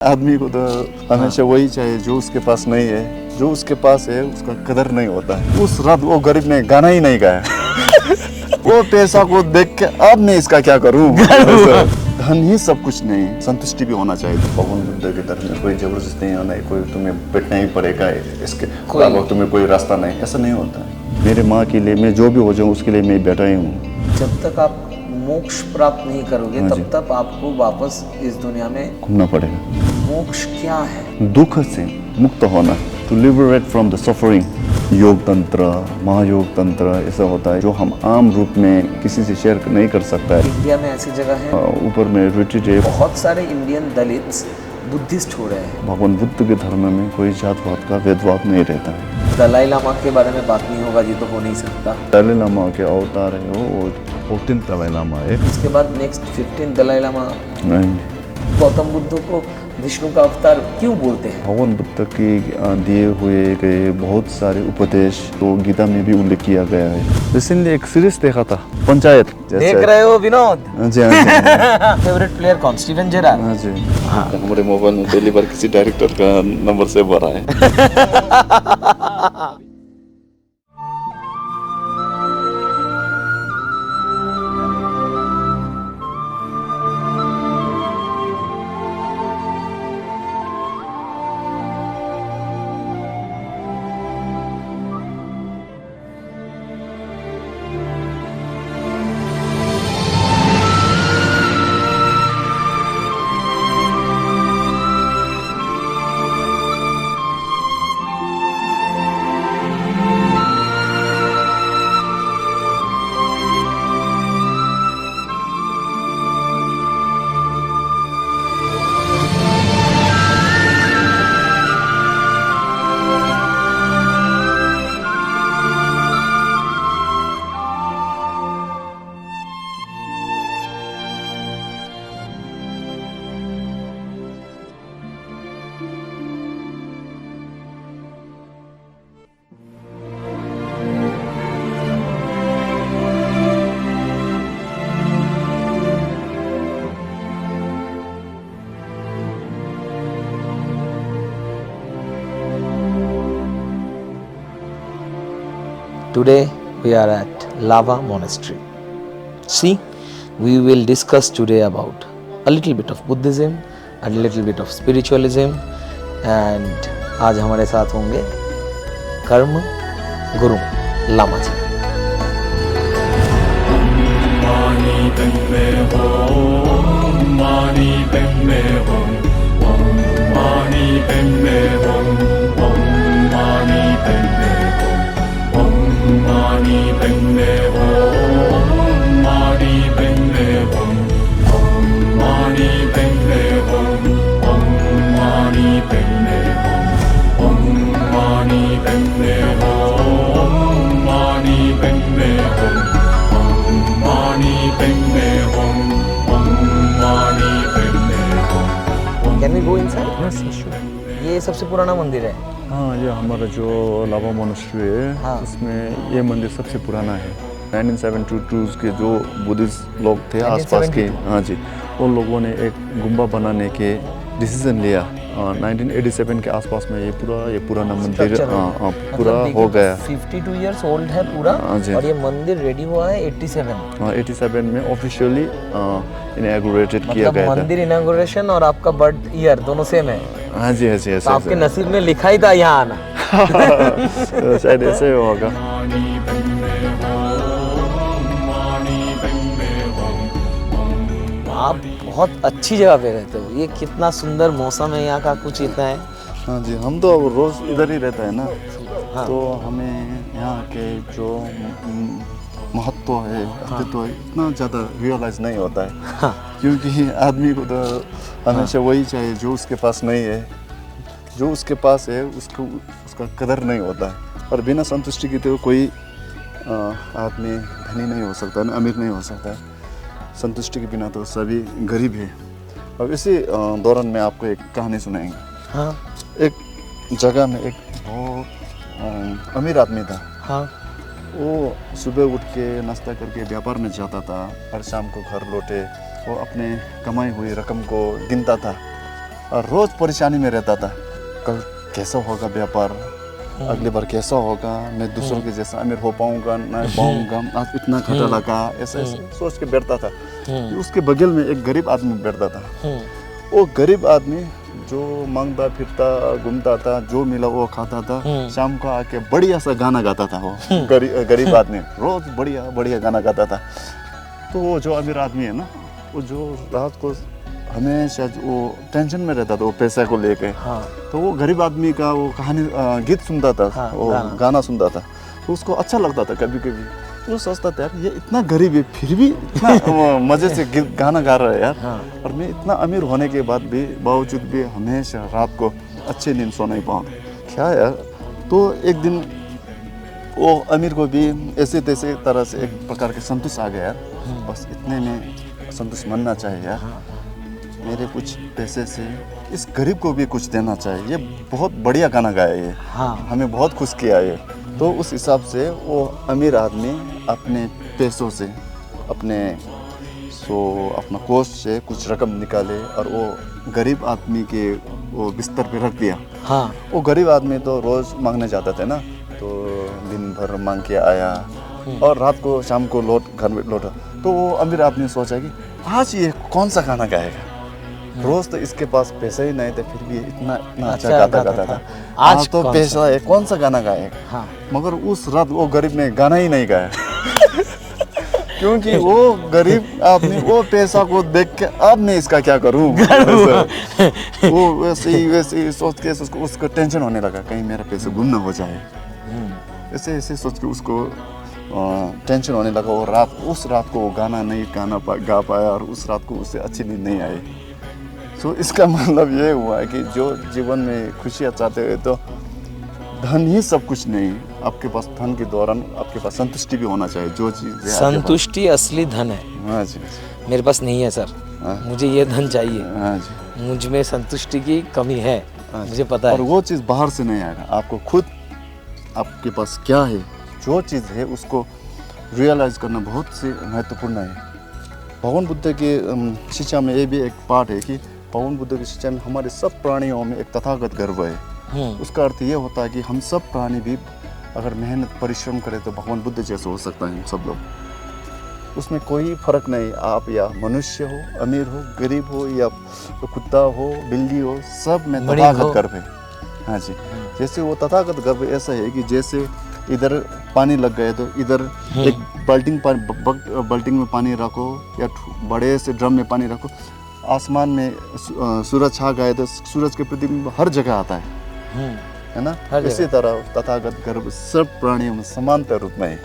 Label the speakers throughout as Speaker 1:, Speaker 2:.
Speaker 1: आदमी को तो हमेशा वही चाहिए जो उसके पास नहीं है। जो उसके पास है उसका कदर नहीं होता है। उस रात वो गरीब ने गाना ही नहीं गाया। वो पैसा को देख के अब मैं इसका क्या करूं। धन ही सब कुछ नहीं, संतुष्टि भी होना चाहिए। भगवान बुद्ध की तरफ में कोई जबरदस्ती नहीं होना है, कोई तुम्हें बैठना ही पड़ेगा, इसके अलावा तुम्हें कोई रास्ता नहीं, ऐसा नहीं होता है। मेरे माँ के लिए मैं जो भी हो जाऊँ उसके लिए मैं बैठा ही हूँ।
Speaker 2: जब तक आप मोक्ष प्राप्त नहीं करोगे तब तक आपको वापस इस दुनिया में
Speaker 1: घूमना पड़ेगा।
Speaker 2: मोक्ष क्या है?
Speaker 1: दुख से मुक्त होना, to liberate from the suffering. योग तंत्र, महायोग तंत्र ऐसा होता है जो हम आम रूप में किसी से शेयर नहीं कर सकता है।
Speaker 2: इंडिया में ऐसी जगह है,
Speaker 1: ऊपर में रिट्रीट है।
Speaker 2: बहुत सारे इंडियन दलित्स बुद्धिस्ट हो रहे हैं।
Speaker 1: भगवान बुद्ध के धर्म में कोई जात पात का भेदभाव नहीं रहता है।
Speaker 2: दलाई लामा के बारे में बात नहीं होगा, ये तो हो नहीं सकता।
Speaker 1: दलाई लामा के अवतार है वो 14 दलाई लामा है।
Speaker 2: इसके बाद नेक्स्ट 15 दलाई लामा
Speaker 1: नहीं।
Speaker 2: गौतम बुद्ध को विष्णु का अवतार क्यों बोलते हैं?
Speaker 1: भगवान बुद्ध के दिए हुए गए बहुत सारे उपदेश तो गीता में भी उल्लेख किया गया है। रिसेंटली एक सीरीज देखा था, पंचायत।
Speaker 2: देख रहे हो विनोद?
Speaker 1: हाँ जी, हाँ जी।
Speaker 2: फेवरेट प्लेयर कौन? Steven Gerrard.
Speaker 1: हाँ जी। हमारे मोबाइल में पहली बार किसी डायरेक्टर का नंबर से भरा है।
Speaker 2: Today we are at Lava Monastery. See, we will discuss today about a little bit of Buddhism, a little bit of spiritualism, and आज हमारे साथ होंगे कर्म गुरु लामा जी। Can we go inside?
Speaker 1: Yes, sure.
Speaker 2: ये सबसे पुराना मंदिर है।
Speaker 1: हाँ, ये हमारा जो लावा मोनास्ट्री है,
Speaker 2: हाँ।
Speaker 1: उसमें ये मंदिर सबसे पुराना है। 1972 के जो बुद्धिस्ट लोग थे आसपास के, हाँ जी, उन लोगों ने एक गुम्बा बनाने के डिसीजन लिया। 1987 के आसपास में ये पुराना मंदिर पूरा हो गया।
Speaker 2: 52 इयर्स ओल्ड है पूरा।
Speaker 1: हाँ जी।
Speaker 2: और ये मंदिर रेडी हुआ है 87।
Speaker 1: 87 में ऑफिशियली इनॉग्रेटेड किया गया था।
Speaker 2: मंदिर इनॉग्रेशन और आपका बर्थ ईयर दोनों सेम है।
Speaker 1: हाँ जी, हाँ जी,
Speaker 2: तो आपके नसीब में लिखा ही था यहाँ आना।
Speaker 1: शायद ऐसे होगा।
Speaker 2: आप बहुत अच्छी जगह पे रहते हो। ये कितना सुंदर मौसम है यहाँ का, कुछ इतना है।
Speaker 1: हाँ जी, हम तो रोज इधर ही रहते हैं ना।
Speaker 2: हाँ।
Speaker 1: तो हमें यहाँ के जो महत्व है, अस्तित्व है, इतना ज़्यादा रियलाइज नहीं होता है।
Speaker 2: हाँ।
Speaker 1: क्योंकि आदमी को तो हमेशा वही चाहिए जो उसके पास नहीं है। जो उसके पास है उसका कदर नहीं होता है। और बिना संतुष्टि के तो कोई आदमी धनी नहीं हो सकता है, अमीर नहीं हो सकता है। संतुष्टि के बिना तो सभी गरीब है। अब इसी दौरान में आपको एक कहानी सुनाएंगे।
Speaker 2: हाँ।
Speaker 1: एक जगह में एक बहुत अमीर आदमी था।
Speaker 2: हाँ।
Speaker 1: वो सुबह उठ के नाश्ता करके व्यापार में जाता था और शाम को घर लौटे वो अपने कमाई हुई रकम को गिनता था। और रोज़ परेशानी में रहता था। कल कैसा होगा व्यापार, अगली बार कैसा होगा, मैं दूसरों के जैसा अमीर हो पाऊंगा नहीं पाऊंगा, आज इतना घाटा लगा, ऐसे सोच के बैठता था। उसके बगल में एक गरीब आदमी बैठता था। वो गरीब आदमी जो मांगता फिरता घूमता था, जो मिला वो खाता था, शाम को आके बढ़िया सा गाना गाता था। वो गरीब आदमी रोज बढ़िया बढ़िया गाना गाता था। तो वो जो अमीर आदमी है ना, वो जो रात को हमेशा वो टेंशन में रहता था वो पैसा को लेके।
Speaker 2: हाँ।
Speaker 1: तो वो गरीब आदमी का वो कहानी गीत सुनता था।
Speaker 2: हाँ,
Speaker 1: वो गाना सुनता था, तो उसको अच्छा लगता था। कभी कभी वो सोचता था यार ये इतना गरीब है फिर भी इतना मजे से गाना गा रहा है यार।
Speaker 2: हाँ।
Speaker 1: और मैं इतना अमीर होने के बाद भी बावजूद भी हमेशा रात को अच्छे नींद सो नहीं पाऊँ क्या यार। तो एक दिन वो अमीर को भी ऐसे तैसे तरह से एक प्रकार के संतोष आ गया यार, बस इतने में संतोष मनना चाहिए यार, मेरे कुछ पैसे से इस गरीब को भी कुछ देना चाहिए। ये बहुत बढ़िया गाना गाया ये,
Speaker 2: हाँ।
Speaker 1: हमें बहुत खुश किया ये। तो उस हिसाब से वो अमीर आदमी अपने पैसों से अपना कोष से कुछ रकम निकाले और वो गरीब आदमी के वो बिस्तर पे रख दिया।
Speaker 2: हाँ।
Speaker 1: वो गरीब आदमी तो रोज़ मांगने जाता था ना, तो दिन भर मांग के आया और रात को शाम को घर में लौटा। तो वो अमीर आदमी सोचा कि आज ये कौन सा गाना गाएगा, रोज तो इसके पास पैसे ही नहीं थे फिर भी इतना अच्छा गाता था। आज तो पैसा है, कौन सा गाना गाएगा।
Speaker 2: हाँ।
Speaker 1: मगर उस रात वो गरीब ने गाना ही नहीं गाया क्योंकि वो गरीब आदमी वो पैसा को देख के अब मैं इसका क्या करूं वो वैसे ही सोच के उसको टेंशन होने लगा, कहीं मेरा पैसा गुम ना हो जाए। ऐसे ऐसे सोच के उसको टेंशन होने लगा। वो उस रात को वो गाना नहीं गा पाया और उस रात को उसे अच्छी नींद नहीं आई। तो इसका मतलब ये हुआ है कि जो जीवन में खुशियाँ चाहते हुए तो धन ही सब कुछ नहीं, आपके पास धन के दौरान आपके पास संतुष्टि भी होना चाहिए। जो चीज़
Speaker 2: संतुष्टि असली धन है।
Speaker 1: हाँ जी।
Speaker 2: मेरे पास नहीं है सर।
Speaker 1: हाँ।
Speaker 2: मुझे ये धन चाहिए।
Speaker 1: हाँ जी।
Speaker 2: मुझ में संतुष्टि की कमी है।
Speaker 1: हाँ,
Speaker 2: मुझे पता है।
Speaker 1: और वो चीज़ बाहर से नहीं आएगा, आपको खुद आपके पास क्या है, जो चीज़ है उसको रियलाइज करना बहुत से महत्वपूर्ण है। भगवान बुद्ध की शिक्षा में ये भी एक पाठ है कि भगवान बुद्ध की शिक्षा में हमारे सब प्राणियों में एक तथागत गर्व है। उसका अर्थ ये होता है कि हम सब प्राणी भी अगर मेहनत परिश्रम करें तो भगवान बुद्ध जैसे हो सकता है हम सब लोग। उसमें कोई फर्क नहीं, आप या मनुष्य हो, अमीर हो, गरीब हो, या कुत्ता हो, बिल्ली हो, सब में तथागत गर्व है। हाँ जी। जैसे वो तथागत गर्व ऐसा है कि जैसे इधर पानी लग गए तो इधर एक बाल्टी में पानी रखो या बड़े से ड्रम में पानी रखो, आसमान में सूरज छा गए तो सूरज के प्रतिबिंब हर जगह आता है ना। इसी तरह तथागत गर्व सब प्राणियों में समानता रूप में है।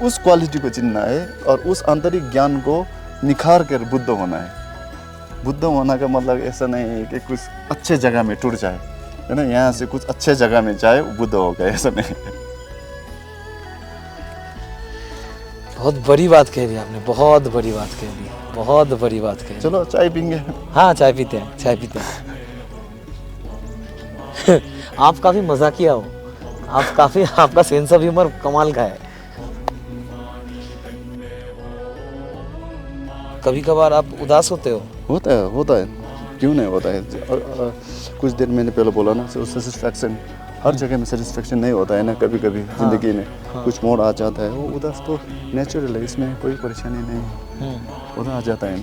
Speaker 1: उस क्वालिटी को चिन्हना है और उस आंतरिक ज्ञान को निखार कर बुद्ध होना है। बुद्ध होना का मतलब ऐसा नहीं है कि कुछ अच्छे जगह में टूट जाए, है ना, यहाँ से कुछ अच्छे जगह में जाए बुद्ध हो गए, ऐसा नहीं।
Speaker 2: बहुत बड़ी बात कह दी आपने, बहुत बड़ी बात कह दी, बहुत बड़ी बात कह दी।
Speaker 1: चलो चाय पीएंगे।
Speaker 2: हाँ चाय पीते हैं, चाय पीते हैं। आप काफी मजाकिया हो, आपका सेंस ऑफ ह्यूमर कमाल का है। कभी कभार आप उदास होते हो?
Speaker 1: होता है, क्यों नहीं होता है। कुछ देर मैंने पहले बोला ना, सेटिस्फैक्शन हर जगह में सेटिस्फैक्शन नहीं होता है ना। कभी कभी जिंदगी में कुछ मोड़ आ जाता है, वो उदास तो नेचुरल है, इसमें कोई परेशानी नहीं, उदास आ जाता है ना।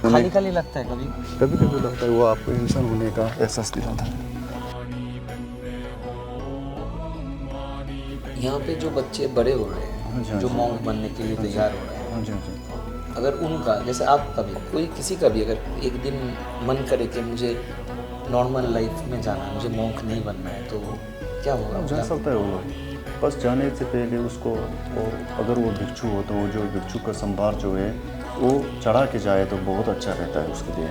Speaker 2: खाली खाली लगता है कभी
Speaker 1: कभी लगता है, वो आपको इंसान होने का एहसास दिलाता है।
Speaker 2: यहाँ पे जो बच्चे बड़े हो रहे हैं, जो मॉन्क बनने के लिए तैयार हो रहे हैं, अगर उनका जैसे आप कोई किसी का भी अगर एक दिन मन करे कि मुझे नॉर्मल लाइफ में जाना है, मुझे मॉन्क नहीं बनना है, तो क्या होगा?
Speaker 1: जा सकता है वो, बस जाने से पहले उसको अगर वो भिक्षु हो तो वो जो भिक्षु का संभार जो है वो चढ़ा के जाए तो बहुत अच्छा रहता है उसके लिए।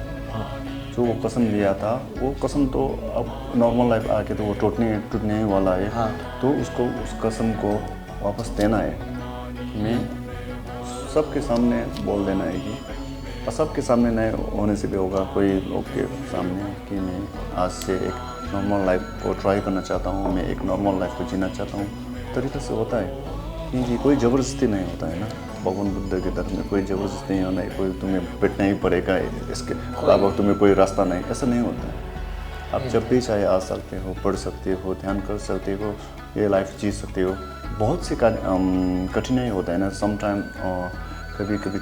Speaker 1: जो वो कसम लिया था, वो कसम तो अब नॉर्मल लाइफ आके तो वो टूटने ही वाला है। तो उसको उस कसम को वापस देना है। मैं सबके सामने बोल देना है कि सबके सामने नहीं होने से भी होगा, कोई लोग के सामने कि मैं आज से एक नॉर्मल लाइफ को ट्राई करना चाहता हूँ, मैं एक नॉर्मल लाइफ को जीना चाहता हूँ, तरीके से होता है। क्योंकि कोई ज़बरदस्ती नहीं होता है ना। भगवान बुद्ध के धर्म में कोई जबरदस्ती नहीं होना है, कोई तुम्हें बैठना ही पड़ेगा, इसके अलावा तुम्हें कोई रास्ता नहीं, ऐसा नहीं होता है। आप जब भी चाहे आ सकते हो, पढ़ सकते हो, ध्यान कर सकते हो, ये लाइफ जी सकते हो। बहुत सी कठिनाई होता है ना, समटाइम कभी कभी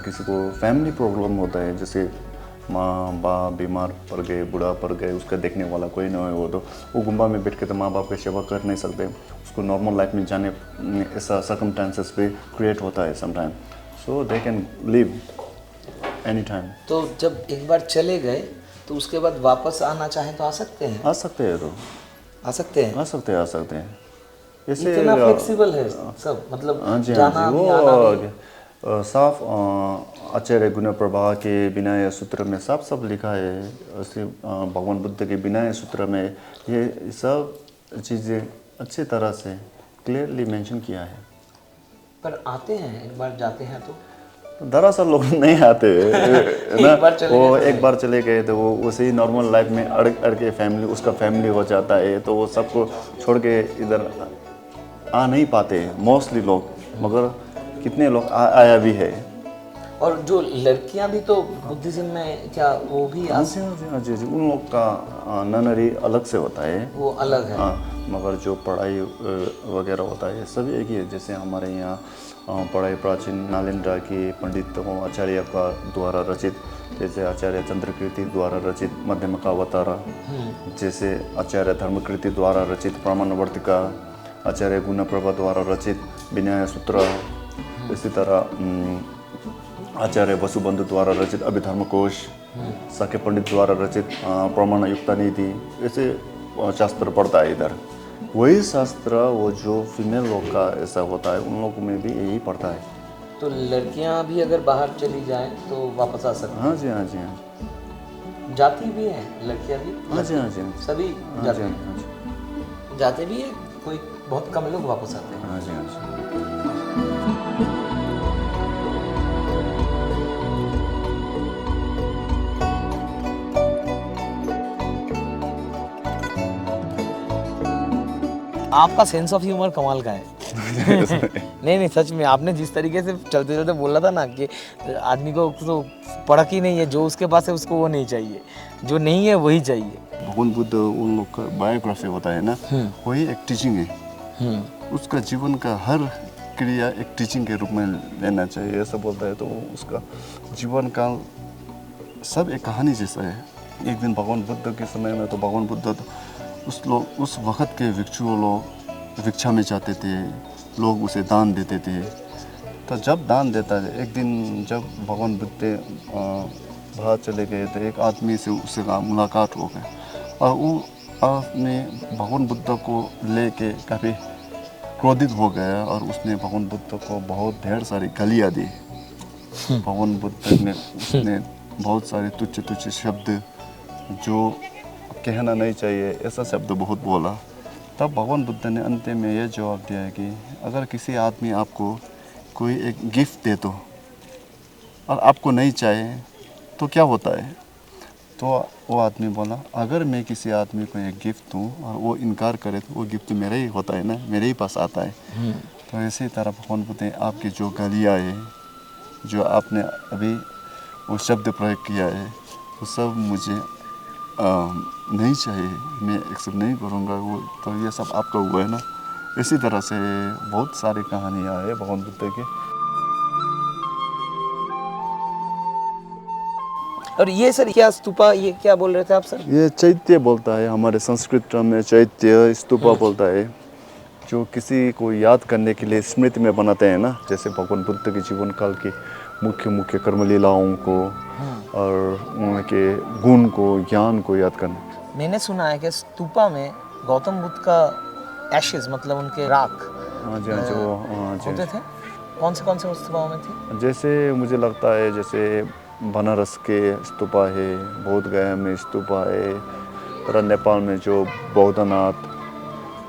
Speaker 1: किसी को फैमिली प्रॉब्लम होता है, जैसे माँ बाप बीमार पड़ गए, बूढ़ा पड़ गए, उसका देखने वाला कोई नहीं हो, तो वो गुम्बा में बैठ के तो माँ बाप की सेवा कर नहीं सकते, उसको नॉर्मल लाइफ में जाने ऐसा सर्कमस्टेंसेस भी क्रिएट होता है sometime, so they can live any time.
Speaker 2: तो जब एक बार चले गए तो उसके बाद वापस आना चाहें तो आ सकते हैं?
Speaker 1: आ सकते हैं, तो
Speaker 2: आ सकते हैं।
Speaker 1: आ सकते हैं, आ सकते हैं।
Speaker 2: इतना फ्लेक्सिबल है सब, मतलब
Speaker 1: हाँ जी,
Speaker 2: जाना
Speaker 1: हाँ जी,
Speaker 2: भी आना भी।
Speaker 1: साफ आचार्य गुण प्रवाह के विनय सूत्र में सब लिखा है। ऐसे भगवान बुद्ध के विनय सूत्र में ये सब चीज़ें अच्छी तरह से क्लियरली मेंशन किया है।
Speaker 2: पर आते हैं, एक बार जाते हैं तो
Speaker 1: दरअसल लोग नहीं आते है ना, वो एक बार चले गए तो वो उसी नॉर्मल लाइफ में अड़ के फैमिली, उसका फैमिली हो जाता है, तो वो सबको छोड़ के इधर आ नहीं पाते मोस्टली लोग, मगर कितने लोग आया भी है।
Speaker 2: और जो लड़कियां भी तो बुद्धिज्म में क्या वो भी
Speaker 1: जी, उन लोग का ननरी अलग से होता है,
Speaker 2: वो अलग है।
Speaker 1: हाँ, मगर जो पढ़ाई वगैरह होता है सब एक ही है। जैसे हमारे यहाँ पढ़ाई प्राचीन नालंदा के पंडितों आचार्य का द्वारा रचित, जैसे आचार्य चंद्रकीर्ति द्वारा रचित मध्यमकावतारा, जैसे आचार्य धर्मकीर्ति द्वारा रचित प्रमाणवर्तिका, आचार्य गुणप्रभा द्वारा रचित विनय सूत्र, इसी तरह आचार्य वसुबंधु द्वारा रचित अभिधर्मकोश, साके पंडित द्वारा रचित प्रमाण युक्ता नीति, ऐसे शास्त्र पढ़ता है इधर। वही शास्त्र वो जो फीमेल लोग का ऐसा होता है, उन लोगों में भी यही पढ़ता है।
Speaker 2: तो लड़कियां भी अगर बाहर चली जाएं तो वापस आ सकती हैं?
Speaker 1: हाँ जी, हाँ जी, हाँ।
Speaker 2: जाती भी हैं लड़कियां भी?
Speaker 1: हाँ जी, हाँ जी,
Speaker 2: सभी
Speaker 1: हाँ जी, हाँ जी,
Speaker 2: जाते भी हैं, कोई बहुत कम लोग वापस आते हैं।
Speaker 1: हाँ जी, हाँ जी।
Speaker 2: आपका सेंस ऑफ ह्यूमर कमाल का है। नहीं सच में, आपने जिस तरीके से चलते चलते बोला था ना कि आदमी को तो परख ही नहीं है, जो उसके पास है उसको वो नहीं चाहिए, जो नहीं है वही चाहिए।
Speaker 1: भगवान बुद्ध उन लोग का बायोग्राफी होता है ना, वही एक टीचिंग है। उसका जीवन का हर क्रिया एक टीचिंग के रूप में लेना चाहिए, ऐसा बोलता है। तो उसका जीवन काल सब एक कहानी जैसा है। एक दिन भगवान बुद्ध के समय में तो भगवान बुद्ध तो उस वक़्त के भिक्षु लोग भिक्षा में जाते थे, लोग उसे दान देते थे। तो जब दान देता है, एक दिन जब भगवान बुद्ध बाहर चले गए तो एक आदमी से उससे मुलाकात हो गई, और वो आदमी भगवान बुद्ध को लेके काफ़ी क्रोधित हो गया, और उसने भगवान बुद्ध को बहुत ढेर सारी गालियाँ दी। भगवान बुद्ध ने उसने बहुत सारे तुच्छ शब्द जो कहना नहीं चाहिए ऐसा शब्द बहुत बोला। तब भगवान बुद्ध ने अंत में यह जवाब दिया कि अगर किसी आदमी आपको कोई एक गिफ्ट दे दो और आपको नहीं चाहिए तो क्या होता है? तो वो आदमी बोला, अगर मैं किसी आदमी को एक गिफ्ट दूँ और वो इनकार करे तो वो गिफ्ट मेरा ही होता है ना, मेरे ही पास आता है। तो इसी तरह भगवान बुद्ध ने आपकी जो गालियाँ है, जो आपने अभी वो शब्द प्रयोग किया है, वो सब मुझे नहीं चाहिए, मैं एक्सेप्ट नहीं करूँगा वो। तो ये सब आपका हुआ है ना। इसी तरह से बहुत सारी कहानियाँ हैं भगवान बुद्ध की।
Speaker 2: और ये सर क्या स्तूपा, ये क्या बोल रहे थे आप सर?
Speaker 1: ये चैत्य बोलता है, हमारे संस्कृत टर्म में चैत्य स्तूपा बोलता है, जो किसी को याद करने के लिए स्मृति में बनाते हैं ना, जैसे भगवान बुद्ध के जीवन काल की मुख्य कर्मलीलाओं को और उनके गुण को, ज्ञान को याद करना।
Speaker 2: मैंने सुना है कि स्तूपा में गौतम बुद्ध का एशेज, मतलब उनके राख,
Speaker 1: हाँ जी, हाँ जी, वो हाँ जी
Speaker 2: होते थे। कौन से स्तूपाओं में थे?
Speaker 1: जैसे मुझे लगता है जैसे बनारस के स्तूपा है, बोध गया में स्तूपा है, और नेपाल में जो बौद्धनाथ,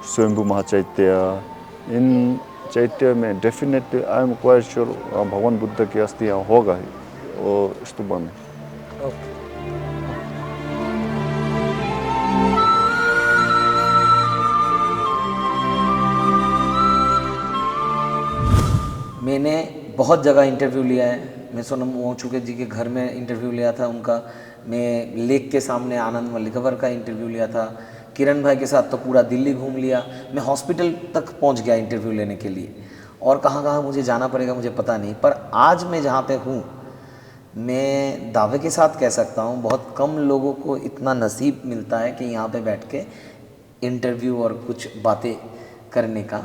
Speaker 1: स्वयंभू महाचैत्य, इन चैत्य में definitely I am quite sure भगवान बुद्ध की अस्थियाँ होगा वो स्तूपा में।
Speaker 2: मैंने बहुत जगह इंटरव्यू लिया है। मैं सोनम वांगचुक जी के घर में इंटरव्यू लिया था उनका, मैं लेक के सामने आनंद मल्लिकवर का इंटरव्यू लिया था, किरण भाई के साथ तो पूरा दिल्ली घूम लिया, मैं हॉस्पिटल तक पहुंच गया इंटरव्यू लेने के लिए, और कहाँ कहाँ मुझे जाना पड़ेगा मुझे पता नहीं। पर आज मैं जहाँ पे हूँ, मैं दावे के साथ कह सकता हूँ बहुत कम लोगों को इतना नसीब मिलता है कि यहाँ पे बैठ के इंटरव्यू और कुछ बातें करने का।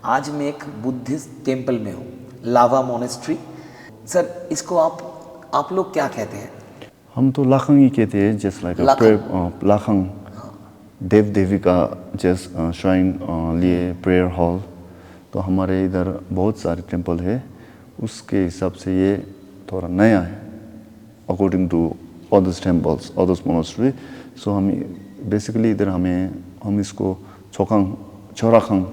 Speaker 2: आज मैं एक बुद्धिस्ट टेम्पल में हूँ, लावा मोनेस्ट्री। सर इसको आप लोग क्या कहते हैं?
Speaker 1: हम तो लाखंग ही कहते हैं, जैसे लाइक लाखंग देव देवी का जैसे श्राइन लिए प्रेयर हॉल। तो हमारे इधर बहुत सारे टेम्पल है, उसके हिसाब से ये थोड़ा नया है according to others temples, others monastery. So हम बेसिकली इधर हम इसको चौराखंग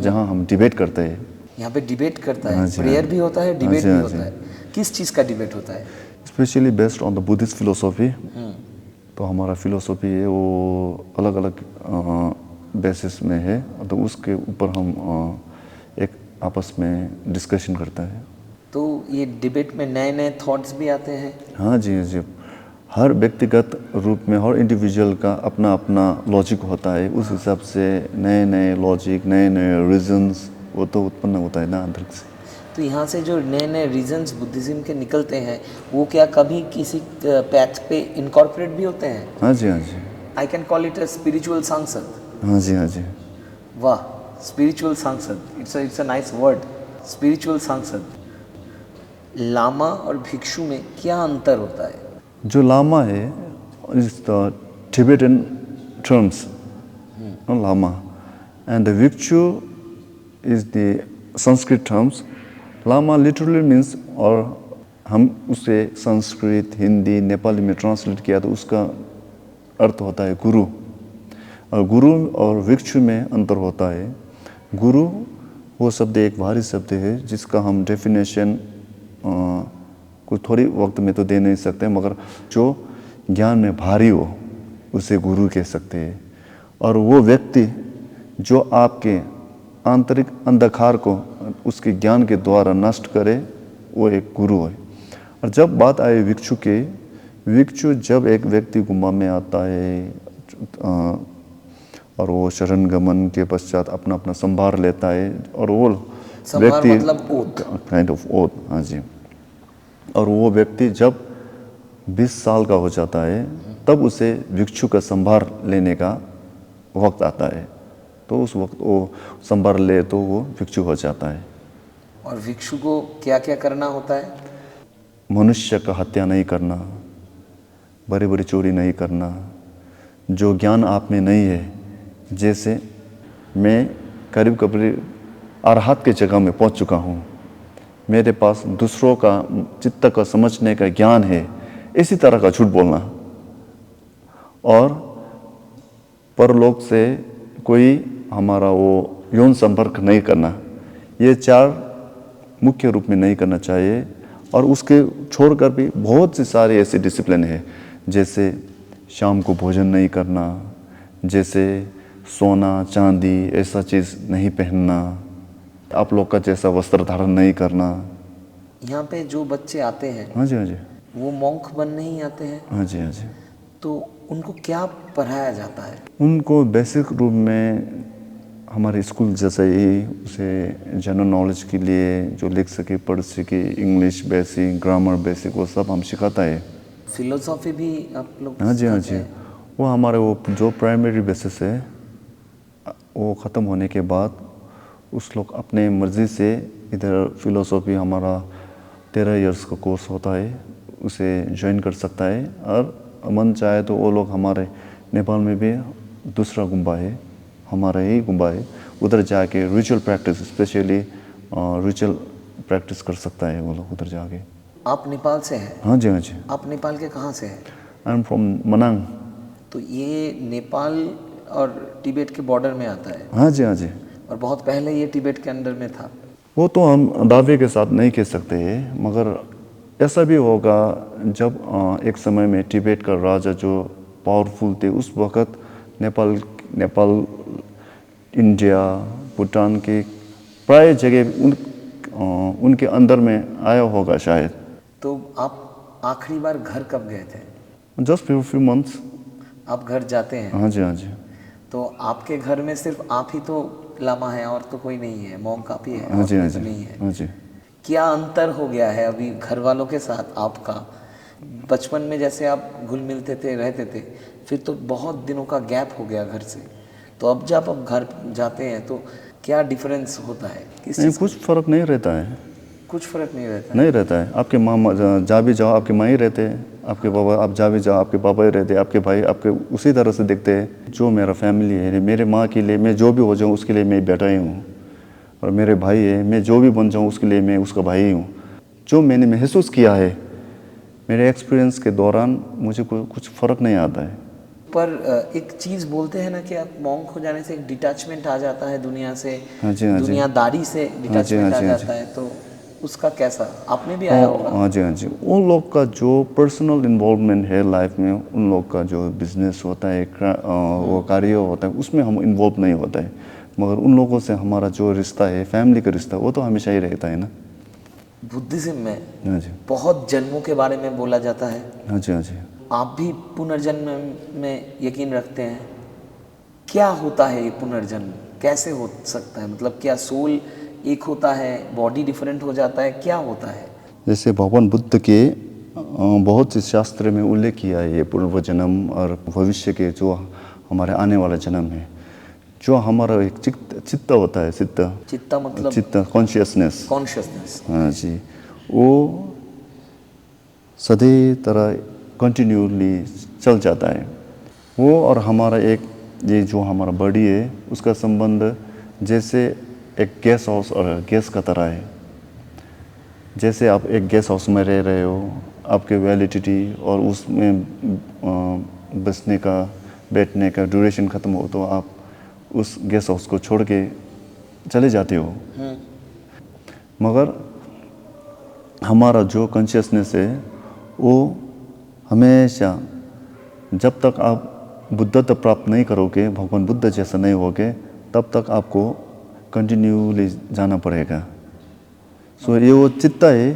Speaker 1: जहाँ हम डिबेट करते हैं।
Speaker 2: यहाँ पे डिबेट करता है,
Speaker 1: हाँ जी,
Speaker 2: प्रेयर
Speaker 1: हाँ।
Speaker 2: भी होता है,
Speaker 1: हाँ
Speaker 2: डिबेट
Speaker 1: जी,
Speaker 2: भी
Speaker 1: हाँ
Speaker 2: होता
Speaker 1: जी।
Speaker 2: है। किस चीज़ का डिबेट होता है?
Speaker 1: Specially based on the Buddhist philosophy. तो हमारा फिलोसॉफी है वो अलग अलग बेसिस में है, तो उसके ऊपर हम एक आपस में डिस्कशन करते हैं।
Speaker 2: तो ये डिबेट में नए नए थॉट्स भी आते हैं?
Speaker 1: हाँ जी, हाँ जी। हर व्यक्तिगत रूप में हर इंडिविजुअल का अपना अपना लॉजिक होता है, उस हिसाब से नए नए लॉजिक, नए नए रीजंस वो तो उत्पन्न होता है ना अंदर से।
Speaker 2: तो यहाँ से जो नए नए रीजंस बुद्धिज़्म के निकलते हैं, वो क्या कभी किसी पैथ पे इनकॉर्पोरेट भी होते हैं?
Speaker 1: हाँ जी, हाँ जी।
Speaker 2: I can call it a spiritual सांसद।
Speaker 1: हाँ जी, हाँ जी।
Speaker 2: वाह, स्पिरिचुअल सांसद, it's a nice word, spiritual सांसद। लामा और भिक्षु में क्या अंतर होता है?
Speaker 1: जो लामा है is the Tibetan terms, lama, and the bhikshu is the Sanskrit terms. Lama literally means, और हम उसे संस्कृत, हिंदी, नेपाली में ट्रांसलेट किया तो उसका अर्थ होता है गुरु। और गुरु और भिक्षु में अंतर होता है। गुरु वो शब्द एक भारी शब्द है जिसका हम डेफिनेशन कुछ थोड़ी वक्त में तो दे नहीं सकते, मगर जो ज्ञान में भारी हो उसे गुरु कह सकते हैं। और वो व्यक्ति जो आपके आंतरिक अंधकार को उसके ज्ञान के द्वारा नष्ट करे, वो एक गुरु है। और जब बात आए भिक्षु के, भिक्षु जब एक व्यक्ति गुम्बा में आता है और वो शरण गमन के पश्चात अपना अपना संभार लेता है, और वो व्यक्ति
Speaker 2: मतलब ओथ,
Speaker 1: काइंड ऑफ ओथ, हाँ जी। और वो व्यक्ति जब 20 साल का हो जाता है तब उसे भिक्षु का संभार लेने का वक्त आता है, तो उस वक्त वो संभार ले तो वो भिक्षु हो जाता है।
Speaker 2: और भिक्षु को क्या क्या करना होता है?
Speaker 1: मनुष्य का हत्या नहीं करना, बड़ी बड़ी चोरी नहीं करना, जो ज्ञान आप में नहीं है, जैसे मैं करीब करीब अरहत के जगह में पहुंच चुका हूं, मेरे पास दूसरों का चित्त का समझने का ज्ञान है, इसी तरह का झूठ बोलना, और परलोक से कोई हमारा वो यौन संपर्क नहीं करना, ये 4 मुख्य रूप में नहीं करना चाहिए। और उसके छोड़कर भी बहुत सी सारे ऐसे डिसिप्लिन है, जैसे शाम को भोजन नहीं करना, जैसे सोना चांदी ऐसा चीज़ नहीं पहनना, आप लोग का जैसा वस्त्र धारण नहीं करना।
Speaker 2: यहाँ पे जो बच्चे आते हैं,
Speaker 1: हाँ जी, हाँ जी,
Speaker 2: वो मॉन्क बनने ही आते हैं?
Speaker 1: हाँ जी, हाँ जी।
Speaker 2: तो उनको क्या पढ़ाया जाता है?
Speaker 1: उनको बेसिक रूप में हमारे स्कूल जैसे ही उसे जनरल नॉलेज के लिए जो लिख सके, पढ़ सके, इंग्लिश बेसिक, ग्रामर बेसिक, वो सब हम सिखाता है।
Speaker 2: फिलोसॉफी भी आप लोग?
Speaker 1: हाँ जी, हाँ जी। वो हमारे वो जो प्राइमरी बेसिस है, वो ख़त्म होने के बाद उस लोग अपने मर्ज़ी से इधर फिलोसॉफी हमारा 13 इयर्स का कोर्स होता है, उसे ज्वाइन कर सकता है। और मन चाहे तो वो लोग हमारे नेपाल में भी दूसरा गुम्बा है, हमारा ही गुम्बा है, उधर जाके ritual practice, specially ritual practice कर सकता है वो लोग उधर जाके।
Speaker 2: आप नेपाल से हैं?
Speaker 1: हाँ जी, हाँ जी।
Speaker 2: आप नेपाल के कहाँ से हैं?
Speaker 1: I am from Manang.
Speaker 2: तो ये नेपाल और तिब्बत के बॉर्डर में आता है?
Speaker 1: हाँ जी, हाँ जी।
Speaker 2: और बहुत पहले ये तिब्बत के अंडर में था?
Speaker 1: वो तो हम दावे के साथ नहीं कह सकते हैं, मगर ऐसा भी होगा जब एक समय में तिब्बत का राजा जो पावरफुल थे, उस वक़्त नेपाल, इंडिया, भूटान के प्राय जगह उनके अंदर में आया होगा शायद।
Speaker 2: तो आप आखिरी बार घर कब गए थे?
Speaker 1: Just few months.
Speaker 2: आप घर जाते हैं?
Speaker 1: हाँ जी, हाँ जी।
Speaker 2: तो आपके घर में सिर्फ आप ही तो लामा है और तो कोई नहीं है, मॉन्क आप ही है?
Speaker 1: हाँ जी,
Speaker 2: और
Speaker 1: हाँ
Speaker 2: कोई
Speaker 1: जी,
Speaker 2: नहीं है?
Speaker 1: हाँ जी।
Speaker 2: क्या अंतर हो गया है अभी घर वालों के साथ आपका? बचपन में जैसे आप घुल मिलते थे, रहते थे, फिर तो बहुत दिनों का गैप हो गया घर से, तो अब जब आप घर जाते हैं तो क्या डिफरेंस होता है? किस
Speaker 1: नहीं,
Speaker 2: चीज़
Speaker 1: कुछ फ़र्क नहीं रहता है।
Speaker 2: कुछ फर्क नहीं रहता है?
Speaker 1: नहीं रहता है। आपके मामा जा भी जाओ आपके माँ ही रहते हैं, आपके पापा आप जा भी जाओ आपके पापा ही रहते हैं, आपके भाई आपके उसी तरह से दिखते हैं। जो मेरा फैमिली है, मेरे माँ के लिए मैं जो भी हो जाऊँ उसके लिए मैं बेटा ही हूँ, और मेरे भाई है मैं जो भी बन जाऊँ उसके लिए मैं उसका भाई ही हूँ। जो मैंने महसूस किया है मेरे एक्सपीरियंस के दौरान, मुझे कुछ फ़र्क नहीं आता है।
Speaker 2: पर एक चीज़ बोलते हैं ना कि आप मॉन्क हो जाने से एक डिटैचमेंट आ जाता है दुनिया से,
Speaker 1: हाँ जी, हाँ जी।
Speaker 2: दुनियादारी से
Speaker 1: हाँ जी,
Speaker 2: डिटैचमेंट
Speaker 1: हाँ
Speaker 2: आ
Speaker 1: जी, हाँ जी।
Speaker 2: जाता है, तो उसका कैसा आपने भी आया होगा?
Speaker 1: हाँ जी, हाँ जी। उन लोग का जो पर्सनल इन्वॉल्वमेंट है लाइफ में, उन लोग का जो बिजनेस होता है, वो कार्य होता है, उसमें हम इन्वॉल्व नहीं होता है। मगर उन लोगों से हमारा जो रिश्ता है, फैमिली का रिश्ता, वो तो हमेशा ही रहता है ना।
Speaker 2: बुद्धिज्म में
Speaker 1: हाँ जी,
Speaker 2: बहुत जन्मों के बारे में बोला जाता है।
Speaker 1: हाँ जी, हाँ जी।
Speaker 2: आप भी पुनर्जन्म में यकीन रखते हैं? क्या होता है ये पुनर्जन्म, कैसे हो सकता है? मतलब क्या सोल एक होता है, बॉडी डिफरेंट हो जाता है, क्या होता है?
Speaker 1: जैसे भगवान बुद्ध के बहुत से शास्त्र में उल्लेख किया है ये पूर्व जन्म और भविष्य के जो हमारे आने वाला जन्म है। जो हमारा एक चित्त होता है,
Speaker 2: चित्ता मतलब
Speaker 1: चित्त कॉन्शियसनेस।
Speaker 2: कॉन्शियसनेस।
Speaker 1: हाँ जी, वो सदैव तरह कंटिन्यूली चल जाता है। वो और हमारा एक ये जो हमारा बॉडी है उसका संबंध जैसे एक गेस्ट हाउस और गैस का तरह है। जैसे आप एक गेस्ट हाउस में रह रहे हो, आपके वैलिडिटी और उसमें बसने का बैठने का ड्यूरेशन ख़त्म हो तो आप उस गेस्ट हाउस को छोड़ के चले जाते हो। मगर हमारा जो कॉन्शियसनेस है वो हमेशा, जब तक आप बुद्धत्व प्राप्त नहीं करोगे, भगवान बुद्ध जैसा नहीं होगे, तब तक आपको कंटिन्यूली जाना पड़ेगा। सो ये वो चित्त है,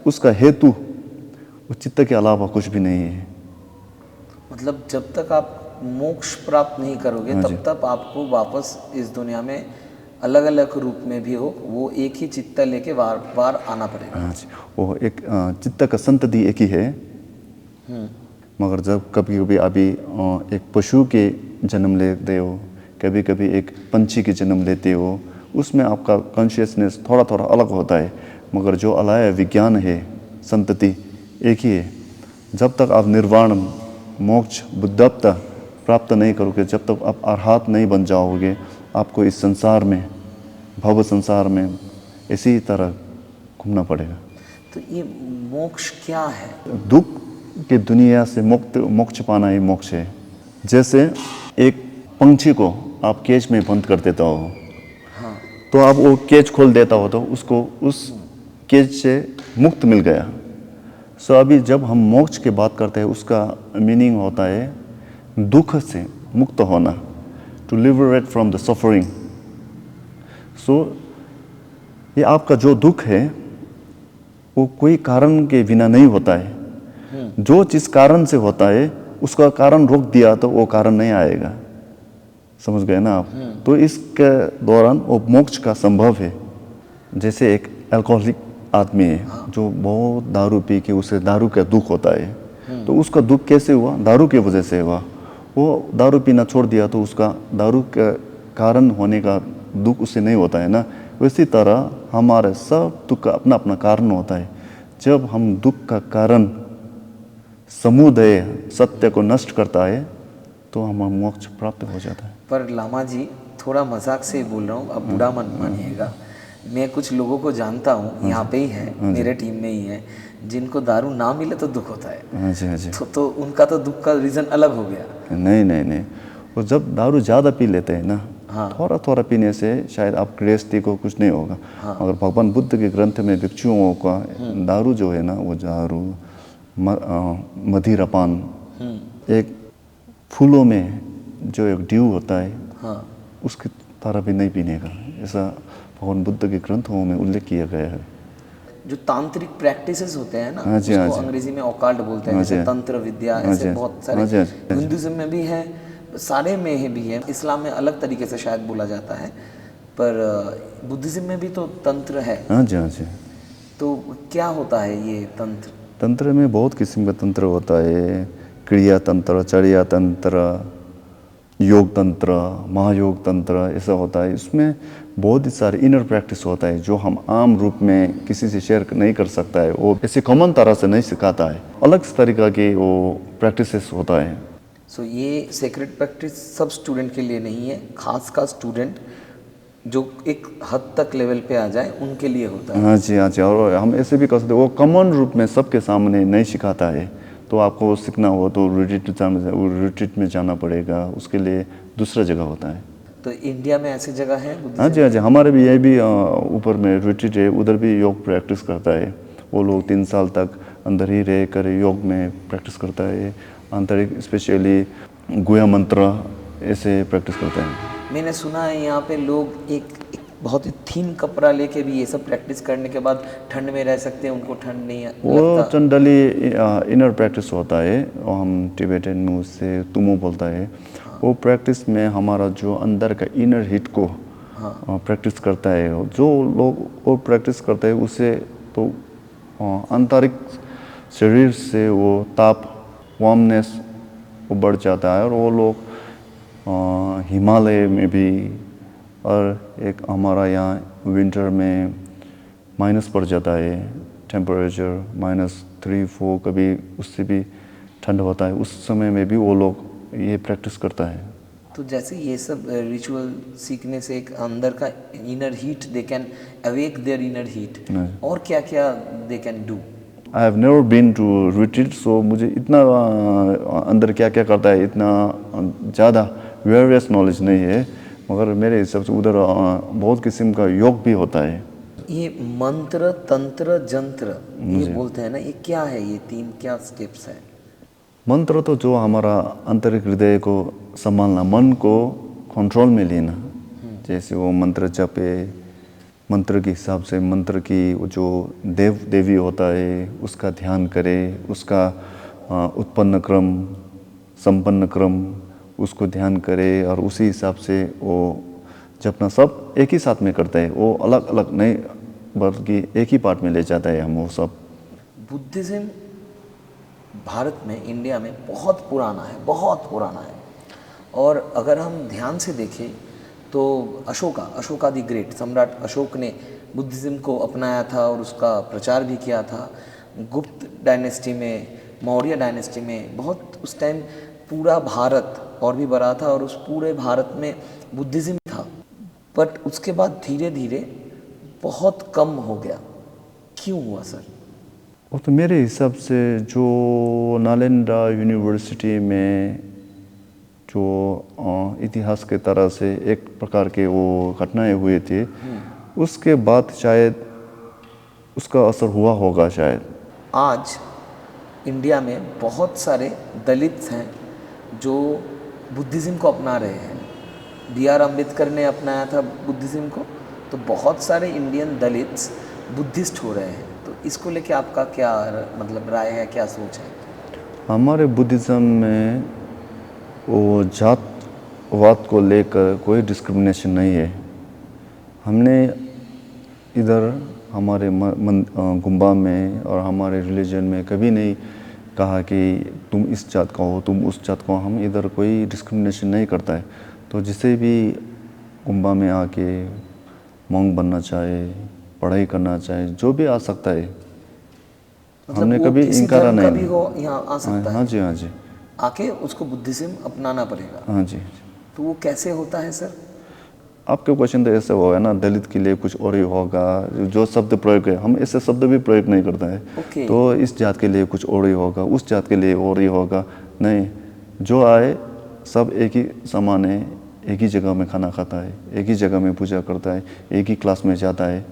Speaker 1: उसका हेतु वो चित्त के अलावा कुछ भी नहीं है।
Speaker 2: मतलब जब तक आप मोक्ष प्राप्त नहीं करोगे
Speaker 1: हाँ जी।
Speaker 2: तब तक आपको वापस इस दुनिया में अलग अलग रूप में भी हो, वो एक ही चित्त लेके बार बार आना पड़ेगा।
Speaker 1: हाँ जी, वो एक चित्त का संतति एक ही है। मगर जब कभी कभी अभी एक पशु के जन्म लेते हो, कभी कभी एक पंछी के जन्म लेते हो, उसमें आपका कॉन्शियसनेस थोड़ा थोड़ा अलग होता है। मगर जो अलय विज्ञान है, संतति एक ही है। जब तक आप निर्वाण मोक्ष बुद्धत्व प्राप्त नहीं करोगे, जब तक आप अरहत नहीं बन जाओगे, आपको इस संसार में, भव संसार में इसी तरह घूमना पड़ेगा।
Speaker 2: तो ये मोक्ष क्या है?
Speaker 1: दुख की दुनिया से मोक्ष पाना ही मोक्ष है। जैसे एक पंछी को आप केज में बंद कर देता हो, तो आप वो केज खोल देता हो तो उसको उस केज से मुक्त मिल गया। सो अभी जब हम मोक्ष की बात करते हैं, उसका मीनिंग होता है दुख से मुक्त होना, to liberate from the suffering. So ये आपका जो दुख है वो कोई कारण के बिना नहीं होता है। जो जिस कारण से होता है उसका कारण रोक दिया तो वो कारण नहीं आएगा। समझ गए ना आप? तो इसके दौरान वो मोक्ष का संभव है। जैसे एक अल्कोहलिक आदमी है जो बहुत दारू पी के उसे दारू का दुख होता है, तो उसका दुख कैसे हुआ? दारू की वजह से हुआ। वो दारू पीना छोड़ दिया तो उसका दारू का कारण होने का दुख उससे नहीं होता है ना। उसी तरह हमारे सब दुख का अपना अपना कारण होता है। जब हम दुख का कारण समुदय सत्य को नष्ट करता है तो हमारा मोक्ष प्राप्त हो जाता है।
Speaker 2: पर लामा जी, थोड़ा मजाक से ही बोल रहा हूँ, अब बुरा मत मानिएगा। मैं कुछ लोगों को जानता हूँ, यहाँ पे ही है, मेरे टीम में ही है, जिनको दारू ना मिले तो दुख होता है।
Speaker 1: हाँ जी, हाँ जी।
Speaker 2: तो उनका तो दुख का रीज़न अलग हो गया।
Speaker 1: नहीं नहीं नहीं, और जब दारू ज़्यादा पी लेते हैं ना, थोड़ा थोड़ा पीने से शायद आप गृहस्थी को कुछ नहीं होगा। अगर भगवान बुद्ध के ग्रंथ में भिक्षुओं का दारू जो है ना, वो दारू मदिरापान, एक फूलों में जो एक ड्यू होता है, उसकी तरह भी नहीं पीने का, ऐसा भगवान बुद्ध के ग्रंथों में उल्लेख किया गया है।
Speaker 2: जो तांत्रिक प्रैक्टिसेस होते हैं ना,
Speaker 1: हाँ जी, हाँ
Speaker 2: उसको
Speaker 1: जी।
Speaker 2: अंग्रेजी में ऑकल्ट बोलते हैं,
Speaker 1: हाँ
Speaker 2: जैसे
Speaker 1: जी।
Speaker 2: तंत्र विद्या,
Speaker 1: हाँ
Speaker 2: ऐसे
Speaker 1: जी।
Speaker 2: बहुत
Speaker 1: हाँ जी,
Speaker 2: सारे
Speaker 1: हाँ जी।
Speaker 2: हिंदुइज्म में भी है, सारे में भी है। इस्लाम में अलग तरीके से शायद बोला जाता है, पर बुद्धिज्म में भी तो तंत्र है।
Speaker 1: हाँ जी, हाँ जी।
Speaker 2: तो क्या होता है ये तंत्र?
Speaker 1: तंत्र में बहुत किस्म का तंत्र होता है। क्रिया तंत्र, चर्या तंत्र, योग तंत्र, महायोग तंत्र, ऐसा होता है। इसमें बहुत ही सारे इनर प्रैक्टिस होता है जो हम आम रूप में किसी से शेयर नहीं कर सकता है। वो ऐसे कॉमन तरह से नहीं सिखाता है, अलग तरीका के वो प्रैक्टिसेस होता है।
Speaker 2: सो ये सेक्रेट प्रैक्टिस सब स्टूडेंट के लिए नहीं है, खास का स्टूडेंट जो एक हद तक लेवल पे आ जाए उनके लिए होता है।
Speaker 1: हाँ जी, हाँ जी। और हम ऐसे भी कर सकते, वो कॉमन रूप में सबके सामने नहीं सिखाता है। तो आपको सीखना हो तो रिट्रीट में जाना पड़ेगा, उसके लिए दूसरा जगह होता है।
Speaker 2: तो इंडिया में ऐसी जगह है बुद्धिज्म?
Speaker 1: हाँ जी, हाँ जी। हमारे भी यही भी ऊपर में रिट्रीट है, उधर भी योग प्रैक्टिस करता है। वो लोग 3 साल तक अंदर ही रह कर योग में प्रैक्टिस करता है। आंतरिक स्पेशली गुया मंत्र ऐसे प्रैक्टिस करता है।
Speaker 2: मैंने सुना है यहाँ पे लोग एक बहुत ही थीन कपड़ा लेके भी ये सब प्रैक्टिस करने के बाद ठंड में रह सकते हैं, उनको ठंड नहीं
Speaker 1: वो
Speaker 2: लगता।
Speaker 1: जनरली इनर प्रैक्टिस होता है, और हम टिबेटन में उससे तुमो बोलता है। वो प्रैक्टिस में हमारा जो अंदर का इनर हीट को प्रैक्टिस करता है। जो लोग वो प्रैक्टिस करते हैं उससे तो आंतरिक शरीर से वो ताप, वार्मनेस वो बढ़ जाता है। और वो लोग हिमालय में भी, और एक हमारा यहाँ विंटर में माइनस पड़ जाता है, टेम्परेचर -3-4, कभी उससे भी ठंड होता है, उस समय में भी वो लोग ये प्रैक्टिस करता है।
Speaker 2: तो जैसे ये सब रिचुअल सीखने से एक अंदर का inner heat, they can awake their inner heat, और क्या क्या they can do?
Speaker 1: I have never been to retreat, so मुझे इतना अंदर क्या क्या करता है इतना ज़्यादा वेरियस नॉलेज नहीं है, मगर मेरे हिसाब से उधर बहुत किस्म का योग भी होता है।
Speaker 2: ये मंत्र, तंत्र, जंत्र ये बोलते हैं ना, ये क्या है? ये 3 क्या स्टेप्स है?
Speaker 1: मंत्र तो जो हमारा आंतरिक हृदय को संभालना, मन को कंट्रोल में लेना, जैसे वो मंत्र जपे, मंत्र के हिसाब से मंत्र की जो देव देवी होता है उसका ध्यान करे, उसका उत्पन्न क्रम, संपन्न क्रम उसको ध्यान करे, और उसी हिसाब से वो जपना सब एक ही साथ में करता है। वो अलग अलग नहीं बल्कि एक ही पार्ट में ले जाता है हम वो सब।
Speaker 2: बुद्धिज्म भारत में, इंडिया में बहुत पुराना है, बहुत पुराना है। और अगर हम ध्यान से देखें तो अशोका द ग्रेट, सम्राट अशोक ने बुद्धिज्म को अपनाया था और उसका प्रचार भी किया था। गुप्त डायनेस्टी में, मौर्य डायनेस्टी में, बहुत उस टाइम पूरा भारत और भी बड़ा था, और उस पूरे भारत में बुद्धिज्म था। बट उसके बाद धीरे धीरे बहुत कम हो गया। क्यों हुआ सर?
Speaker 1: वो तो मेरे हिसाब से जो नालंदा यूनिवर्सिटी में जो इतिहास के तरह से एक प्रकार के वो घटनाएं हुए थे, उसके बाद शायद उसका असर हुआ होगा शायद।
Speaker 2: आज इंडिया में बहुत सारे दलित हैं जो बुद्धिज्म को अपना रहे हैं। B.R. अम्बेडकर ने अपनाया था बुद्धिज्म को, तो बहुत सारे इंडियन दलित्स बुद्धिस्ट हो रहे हैं। तो इसको लेके आपका क्या मतलब राय है, क्या सोच है?
Speaker 1: हमारे बुद्धिज़्म में वो जातवाद को लेकर कोई डिस्क्रिमिनेशन नहीं है। हमने इधर हमारे गुम्बा में और हमारे रिलीजन में कभी नहीं कहा कि तुम इस जात का हो, तुम उस जात का हो। हम इधर कोई डिस्क्रिमिनेशन नहीं करता है। तो जिसे भी गुम्बा में आके मोंग बनना चाहे, पढ़ाई करना चाहे, जो भी आ सकता है,
Speaker 2: मतलब
Speaker 1: हमने
Speaker 2: वो
Speaker 1: कभी
Speaker 2: किसी
Speaker 1: इनकारा
Speaker 2: धर्म का
Speaker 1: नहीं।
Speaker 2: भी हो यहाँ आ सकता
Speaker 1: हाँ
Speaker 2: है,
Speaker 1: जी, हाँ जी,
Speaker 2: आके उसको बुद्धिज्म अपनाना पड़ेगा।
Speaker 1: हाँ जी।
Speaker 2: तो वो कैसे होता है सर?
Speaker 1: आपके क्वेश्चन तो ऐसे होगा ना, दलित के लिए कुछ और ही होगा, जो शब्द प्रयोग है, हम ऐसे शब्द भी प्रयोग नहीं करते हैं।
Speaker 2: ओके।
Speaker 1: तो इस जात के लिए कुछ और ही होगा, उस जात के लिए और ही होगा, नहीं। जो आए सब एक ही समान है, एक ही जगह में खाना खाता है, एक ही जगह में पूजा करता है, एक ही क्लास में जाता है,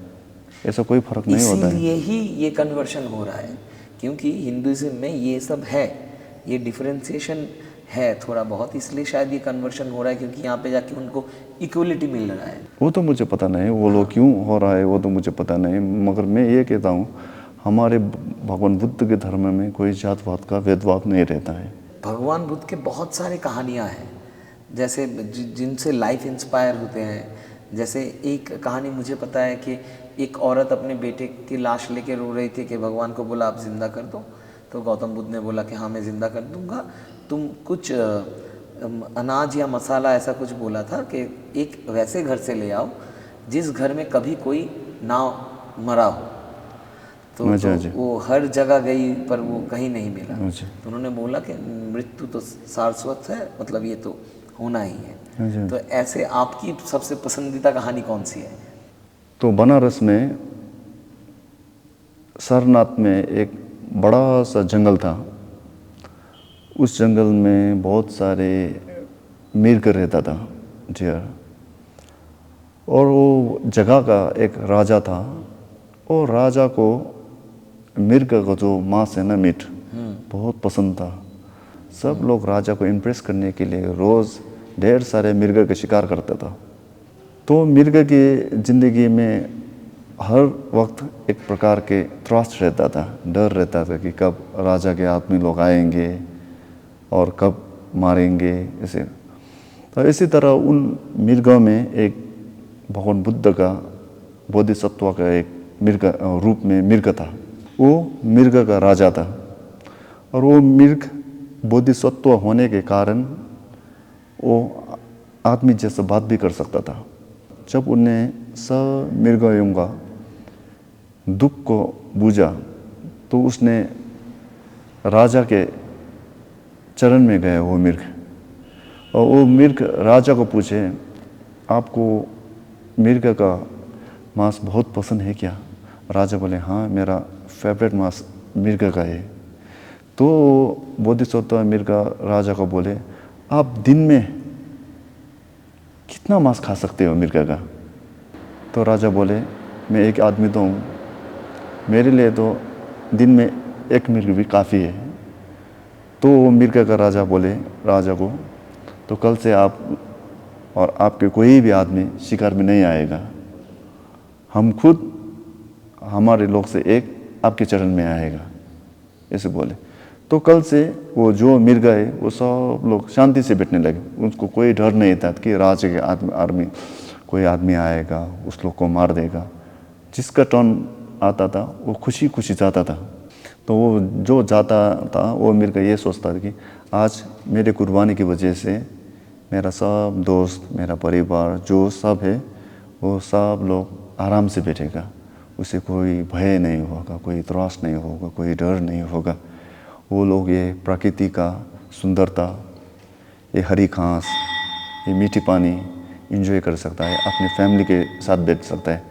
Speaker 1: ऐसा कोई फर्क नहीं होता है।
Speaker 2: इसीलिए ही ये कन्वर्शन हो रहा है, क्योंकि हिंदुइज्म में ये सब है, ये डिफरेंशिएशन है थोड़ा बहुत, इसलिए शायद ये कन्वर्शन हो रहा है क्योंकि यहाँ पे जाके उनको इक्वलिटी मिल रहा है।
Speaker 1: वो तो मुझे पता नहीं, वो लोग क्यों हो रहा है वो तो मुझे पता नहीं, मगर मैं ये कहता हूँ हमारे भगवान बुद्ध के धर्म में कोई जात पात का भेदभाव नहीं रहता है।
Speaker 2: भगवान बुद्ध के बहुत सारे कहानियाँ हैं जैसे जिनसे लाइफ इंस्पायर होते हैं। जैसे एक कहानी मुझे पता है कि एक औरत अपने बेटे की लाश लेके रो रही थी कि भगवान को बोला आप जिंदा कर दो, तो गौतम बुद्ध ने बोला कि हाँ मैं ज़िंदा कर दूंगा, तुम कुछ अनाज या मसाला ऐसा कुछ बोला था कि एक वैसे घर से ले आओ जिस घर में कभी कोई ना मरा हो। तो वो हर जगह गई पर वो कहीं नहीं मिला। तो उन्होंने बोला कि मृत्यु तो शाश्वत है, मतलब ये तो होना ही है। तो ऐसे आपकी सबसे पसंदीदा कहानी कौन सी है?
Speaker 1: तो बनारस में सारनाथ में एक बड़ा सा जंगल था। उस जंगल में बहुत सारे मिर्ग रहता था जी। और वो जगह का एक राजा था, और राजा को मिर्ग का जो मांस है ना, मीट बहुत पसंद था। सब लोग राजा को इम्प्रेस करने के लिए रोज़ ढेर सारे मिर्ग का शिकार करता था। तो मिर्ग की ज़िंदगी में हर वक्त एक प्रकार के त्रास रहता था, डर रहता था कि कब राजा के आदमी लोग आएंगे और कब मारेंगे ऐसे। तो इसी तरह उन मिर्गों में एक भगवान बुद्ध का बोधिसत्व का एक मिर्ग रूप में मिर्ग था। वो मिर्ग का राजा था, और वो मिर्ग बोधिसत्व होने के कारण वो आदमी जैसा बात भी कर सकता था। जब उन्हें सब मिर्गों का दुख को बूझा तो उसने राजा के चरण में गए वो मिर्ग, और वो मिर्ग राजा को पूछे आपको मिर्ग का मांस बहुत पसंद है क्या? राजा बोले हाँ मेरा फेवरेट मांस मिर्ग का है। तो बोधिसत्व मिर्ग राजा को बोले आप दिन में कितना मांस खा सकते हो मिर्ग का? तो राजा बोले मैं एक आदमी तो हूँ, मेरे लिए तो दिन में एक मिर्ग भी काफ़ी है। तो वो मिर्ग का राजा बोले राजा को तो कल से आप और आपके कोई भी आदमी शिकार में नहीं आएगा, हम खुद हमारे लोग से एक आपके चरण में आएगा, ऐसे बोले। तो कल से वो जो मिर्ग है वो सब लोग शांति से बैठने लगे। उनको कोई डर नहीं था कि राजा के आर्मी कोई आदमी आएगा उस लोग को मार देगा। जिसका टर्न आता था वो खुशी खुशी जाता था। तो वो जो जाता था वो मिर्ग ये सोचता था कि आज मेरे कुर्बानी की वजह से मेरा सब दोस्त, मेरा परिवार जो सब है वो सब लोग आराम से बैठेगा, उसे कोई भय नहीं होगा, कोई त्रास नहीं होगा, कोई डर नहीं होगा। वो लोग ये प्रकृति का सुंदरता, ये हरी घास, ये मीठी पानी एंजॉय कर सकता है, अपनी फैमिली के साथ बैठ सकता है।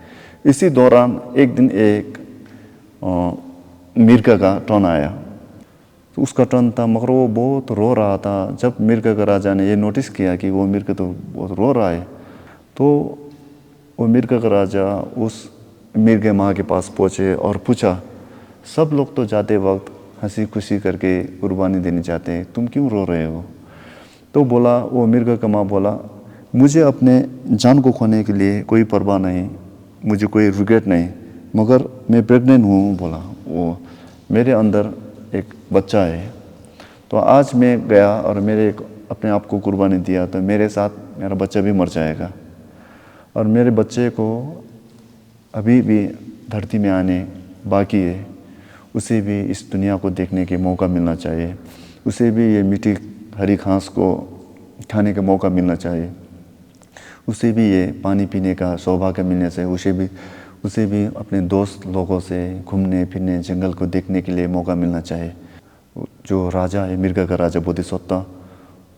Speaker 1: इसी दौरान एक दिन एक मिर्ग का टर्न आया। तो उसका टर्न था मगर वो बहुत रो रहा था। जब मिर्ग का राजा ने ये नोटिस किया कि वो मिर्ग तो बहुत रो रहा है, तो वो मिर्ग का राजा उस मिर्ग माँ के पास पहुँचे और पूछा सब लोग तो जाते वक्त हंसी खुशी करके कुर्बानी देने जाते हैं, तुम क्यों रो रहे हो? तो बोला वो मिर्ग का माँ बोला मुझे अपने जान को खोने के लिए कोई परवाह नहीं, मुझे कोई रिग्रेट नहीं, मगर मैं प्रेग्नेंट हूँ। बोला वो मेरे अंदर एक बच्चा है, तो आज मैं गया और मेरे अपने आप को कुर्बानी दिया तो मेरे साथ मेरा बच्चा भी मर जाएगा, और मेरे बच्चे को अभी भी धरती में आने बाकी है, उसे भी इस दुनिया को देखने के मौका मिलना चाहिए, उसे भी ये मीठी हरी घास को खाने का मौका मिलना चाहिए, उसे भी ये पानी पीने का सौभाग्य मिलना चाहिए, उसे भी अपने दोस्त लोगों से घूमने फिरने जंगल को देखने के लिए मौका मिलना चाहिए। जो राजा है मिर्ग का राजा बोधिसत्व,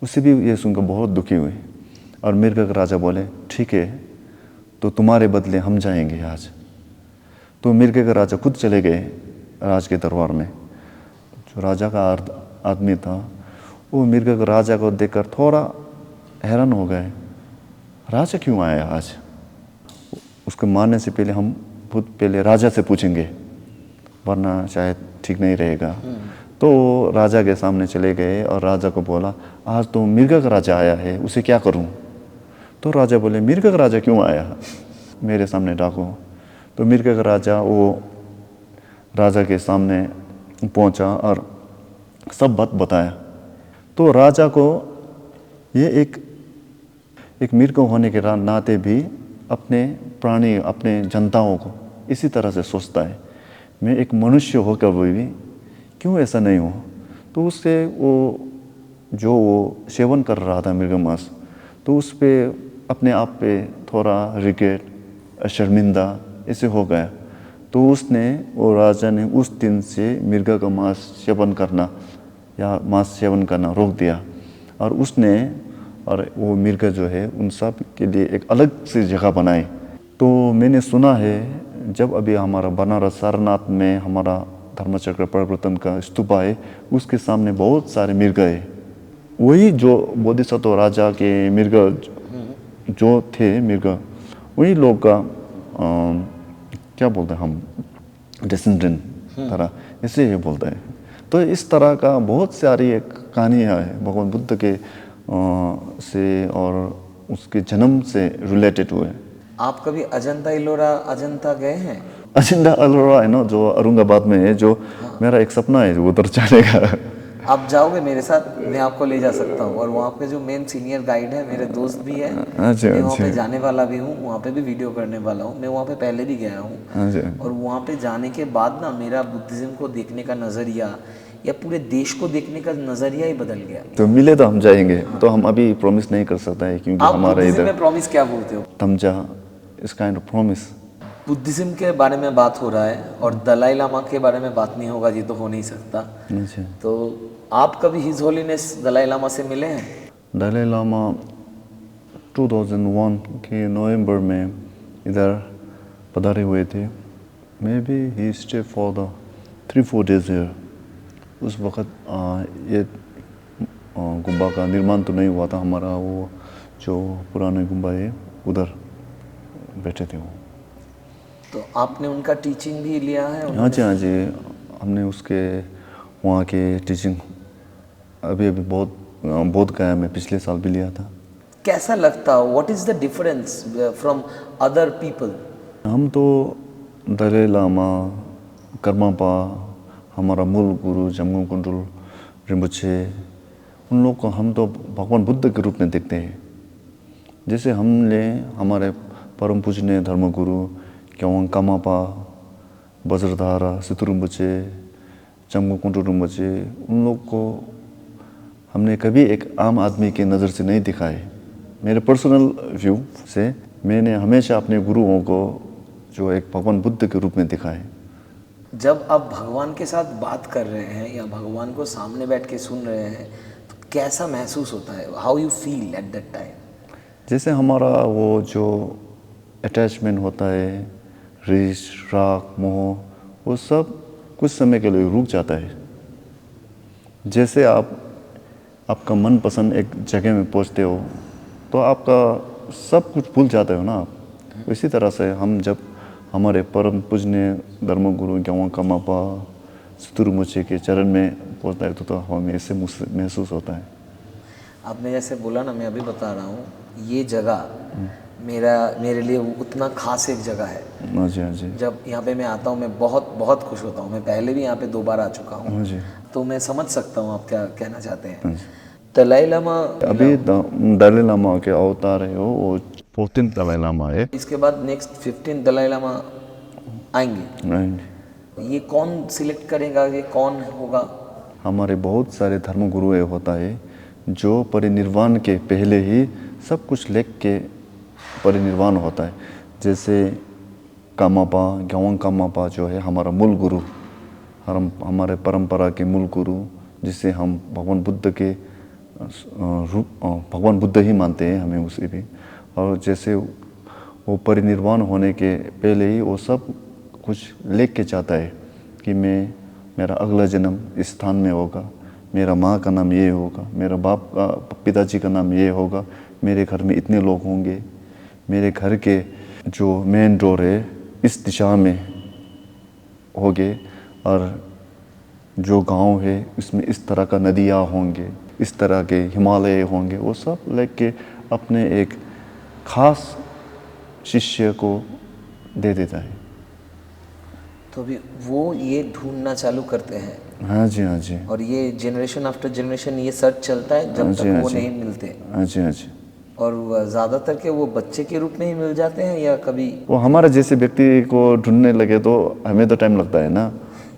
Speaker 1: उसे भी ये सुनकर बहुत दुखी हुए, और मिर्ग का राजा बोले ठीक है तो तुम्हारे बदले हम जाएंगे आज। तो मिर्ग का राजा खुद चले गए राज के दरबार में। जो राजा का आदमी था वो मिर्ग का राजा को देखकर थोड़ा हैरान हो गए, राजा क्यों आया आज? उसको मारने से पहले हम खुद पहले राजा से पूछेंगे, वरना शायद ठीक नहीं रहेगा। तो वो राजा के सामने चले गए और राजा को बोला, आज तो मिर्गा का राजा आया है, उसे क्या करूं? तो राजा बोले, मिर्गा का राजा क्यों आया मेरे सामने डाको? तो मिर्गा का राजा वो राजा के सामने पहुंचा और सब बात बताया। तो राजा को ये एक मिर्ग होने के नाते भी अपने प्राणी, अपने जनताओं को इसी तरह से सोचता है। मैं एक मनुष्य होकर भी क्यों ऐसा नहीं हो? तो उससे वो सेवन कर रहा था मृग मांस, तो उस पर अपने आप पे थोड़ा रिग्रेट, शर्मिंदा ऐसे हो गया। तो वो राजा ने उस दिन से मृग का मांस सेवन करना या मांस सेवन करना रोक दिया। और वो मृग जो है उन सब के लिए एक अलग सी जगह बनाई। तो मैंने सुना है जब अभी हमारा बनारस सारनाथ में हमारा धर्मचक्र परिवर्तन का स्तूपा है, उसके सामने बहुत सारे मृग है। वही जो बोधिसत्व राजा के मृग जो थे, मृग वही लोग का क्या बोलते हैं हम, डिसेंडेंट तरह ऐसे ही बोलते हैं। तो इस तरह का बहुत सारी एक कहानियाँ है भगवान बुद्ध के से और उसके जन्म से रिलेटेड हुए।
Speaker 2: आप कभी अजंता इलोरा अजंता गए हैं?
Speaker 1: अजंता इलोरा है ना, जो औरंगाबाद में है, जो मेरा एक सपना है उधर जाने का।
Speaker 2: आप जाओगे मेरे साथ, मैं आपको ले जा सकता हूँ। और वहाँ पे जो मेन सीनियर गाइड है, मेरे दोस्त भी है, मैं वहाँ पे जाने वाला भी हूँ, वहाँ पे भी वीडियो करने वाला हूँ। मैं वहाँ पे पहले भी गया हूँ और वहाँ पे जाने के बाद ना मेरा बुद्धिज्म को देखने का नज़रिया या पूरे देश को देखने का नज़रिया ही बदल गया।
Speaker 1: तो मिले तो हम जाएंगे। तो हम अभी प्रॉमिस नहीं कर सकते हैं क्योंकि हमारा इधर
Speaker 2: में प्रॉमिस क्या बोलते हो?
Speaker 1: तमजा इस काइंड ऑफ प्रॉमिस।
Speaker 2: बुद्धिज्म के बारे में बात हो रहा है और दलाई लामा के बारे में बात नहीं होगा, ये तो हो नहीं सकता। तो आप कभी हिज होलीनेस दलाई लामा से मिले हैं?
Speaker 1: दलाई लामा 2001 के नवंबर में इधर पधारे हुए थे। May be he stay for the 3-4 days here। उस वक़्त ये गुम्बा का निर्माण तो नहीं हुआ था हमारा, वो जो पुराने गुम्बा है उधर बैठे थे वो।
Speaker 2: तो आपने उनका टीचिंग भी लिया है?
Speaker 1: हाँ जी, हमने उसके वहाँ के टीचिंग अभी बहुत गया, मैं पिछले साल भी लिया था।
Speaker 2: कैसा लगता? What is the difference from other people?
Speaker 1: हम तो दलाई लामा, कर्मापा, हमारा मूल गुरु जम्गो कुंडल रिम्पोछे, उन लोग को हम तो भगवान बुद्ध के रूप में देखते हैं। जैसे हमने हमारे परम पूजनीय धर्मगुरु ग्योंग कामापा, वज्रधारा सिद्धू रिम्पोछे, जम्गो कुंडल रिम्पोछे, उन लोग को हमने कभी एक आम आदमी के नज़र से नहीं देखा है। मेरे पर्सनल व्यू से मैंने हमेशा अपने गुरुओं को जो एक भगवान बुद्ध के रूप में देखा है।
Speaker 2: जब आप भगवान के साथ बात कर रहे हैं या भगवान को सामने बैठ के सुन रहे हैं तो कैसा महसूस होता है? How you feel at that time?
Speaker 1: जैसे हमारा वो जो अटैचमेंट होता है, रीछ, राग, मोह, वो सब कुछ समय के लिए रुक जाता है। जैसे आपका मनपसंद एक जगह में पहुंचते हो तो आपका सब कुछ भूल जाते हो ना आप। इसी तरह से हम जब हमारे परम पूजनीय धर्मगुरु ग्योंग कामापा सिद्धू रिम्पोछे के चरण में पहुंचता है तो हमें ऐसे महसूस होता है।
Speaker 2: आपने जैसे बोला ना, मैं अभी बता रहा हूँ, ये जगह मेरे लिए उतना खास एक जगह है।
Speaker 1: हाँ जी।
Speaker 2: जब यहाँ पे मैं आता हूँ मैं बहुत खुश होता हूँ। मैं पहले भी यहाँ पे 2 बार आ चुका हूँ, तो मैं समझ सकता हूँ आप क्या कहना चाहते हैं। दलाई लामा
Speaker 1: अभी दलाई लामा के अवतार है वो 14th दलाई लामा है।
Speaker 2: इसके बाद नेक्स्ट 15 दलाई लामा आएंगे। ये कौन सिलेक्ट करेगा, ये कौन होगा?
Speaker 1: हमारे बहुत सारे धर्म गुरु होता है जो परिनिर्वाण के पहले ही सब कुछ लेख के परिनिर्वाण होता है। जैसे कामापा, ग्योंग कामापा जो है हमारा मूल गुरु, हमारे परंपरा के मूल गुरु, जिसे हम भगवान बुद्ध के रूप, भगवान बुद्ध ही मानते हैं हमें उसे भी। और जैसे वो परिनिर्वाण होने के पहले ही वो सब कुछ लिख के चाहता है कि मेरा अगला जन्म इस स्थान में होगा, मेरा माँ का नाम ये होगा, मेरा बाप का पिताजी का नाम ये होगा, मेरे घर में इतने लोग होंगे, मेरे घर के जो मेन डोर है इस दिशा में होंगे, और जो गांव है उसमें इस तरह का नदियाँ होंगे, इस तरह के हिमालय होंगे, वो सब लेके अपने एक खास शिष्य को दे देता है।
Speaker 2: तो अभी वो ये ढूंढना चालू करते हैं
Speaker 1: हाँ जी, हाँ जी,
Speaker 2: और ये जनरेशन आफ्टर जनरेशन ये सर्च चलता है जब
Speaker 1: हाँ
Speaker 2: तक
Speaker 1: जी, हाँ
Speaker 2: वो
Speaker 1: जी।
Speaker 2: नहीं मिलते।
Speaker 1: हाँ जी, हाँ जी।
Speaker 2: और ज़्यादातर के वो बच्चे के रूप में ही मिल जाते हैं या कभी
Speaker 1: वो हमारे जैसे व्यक्ति को ढूंढने लगे तो हमें तो टाइम लगता है ना।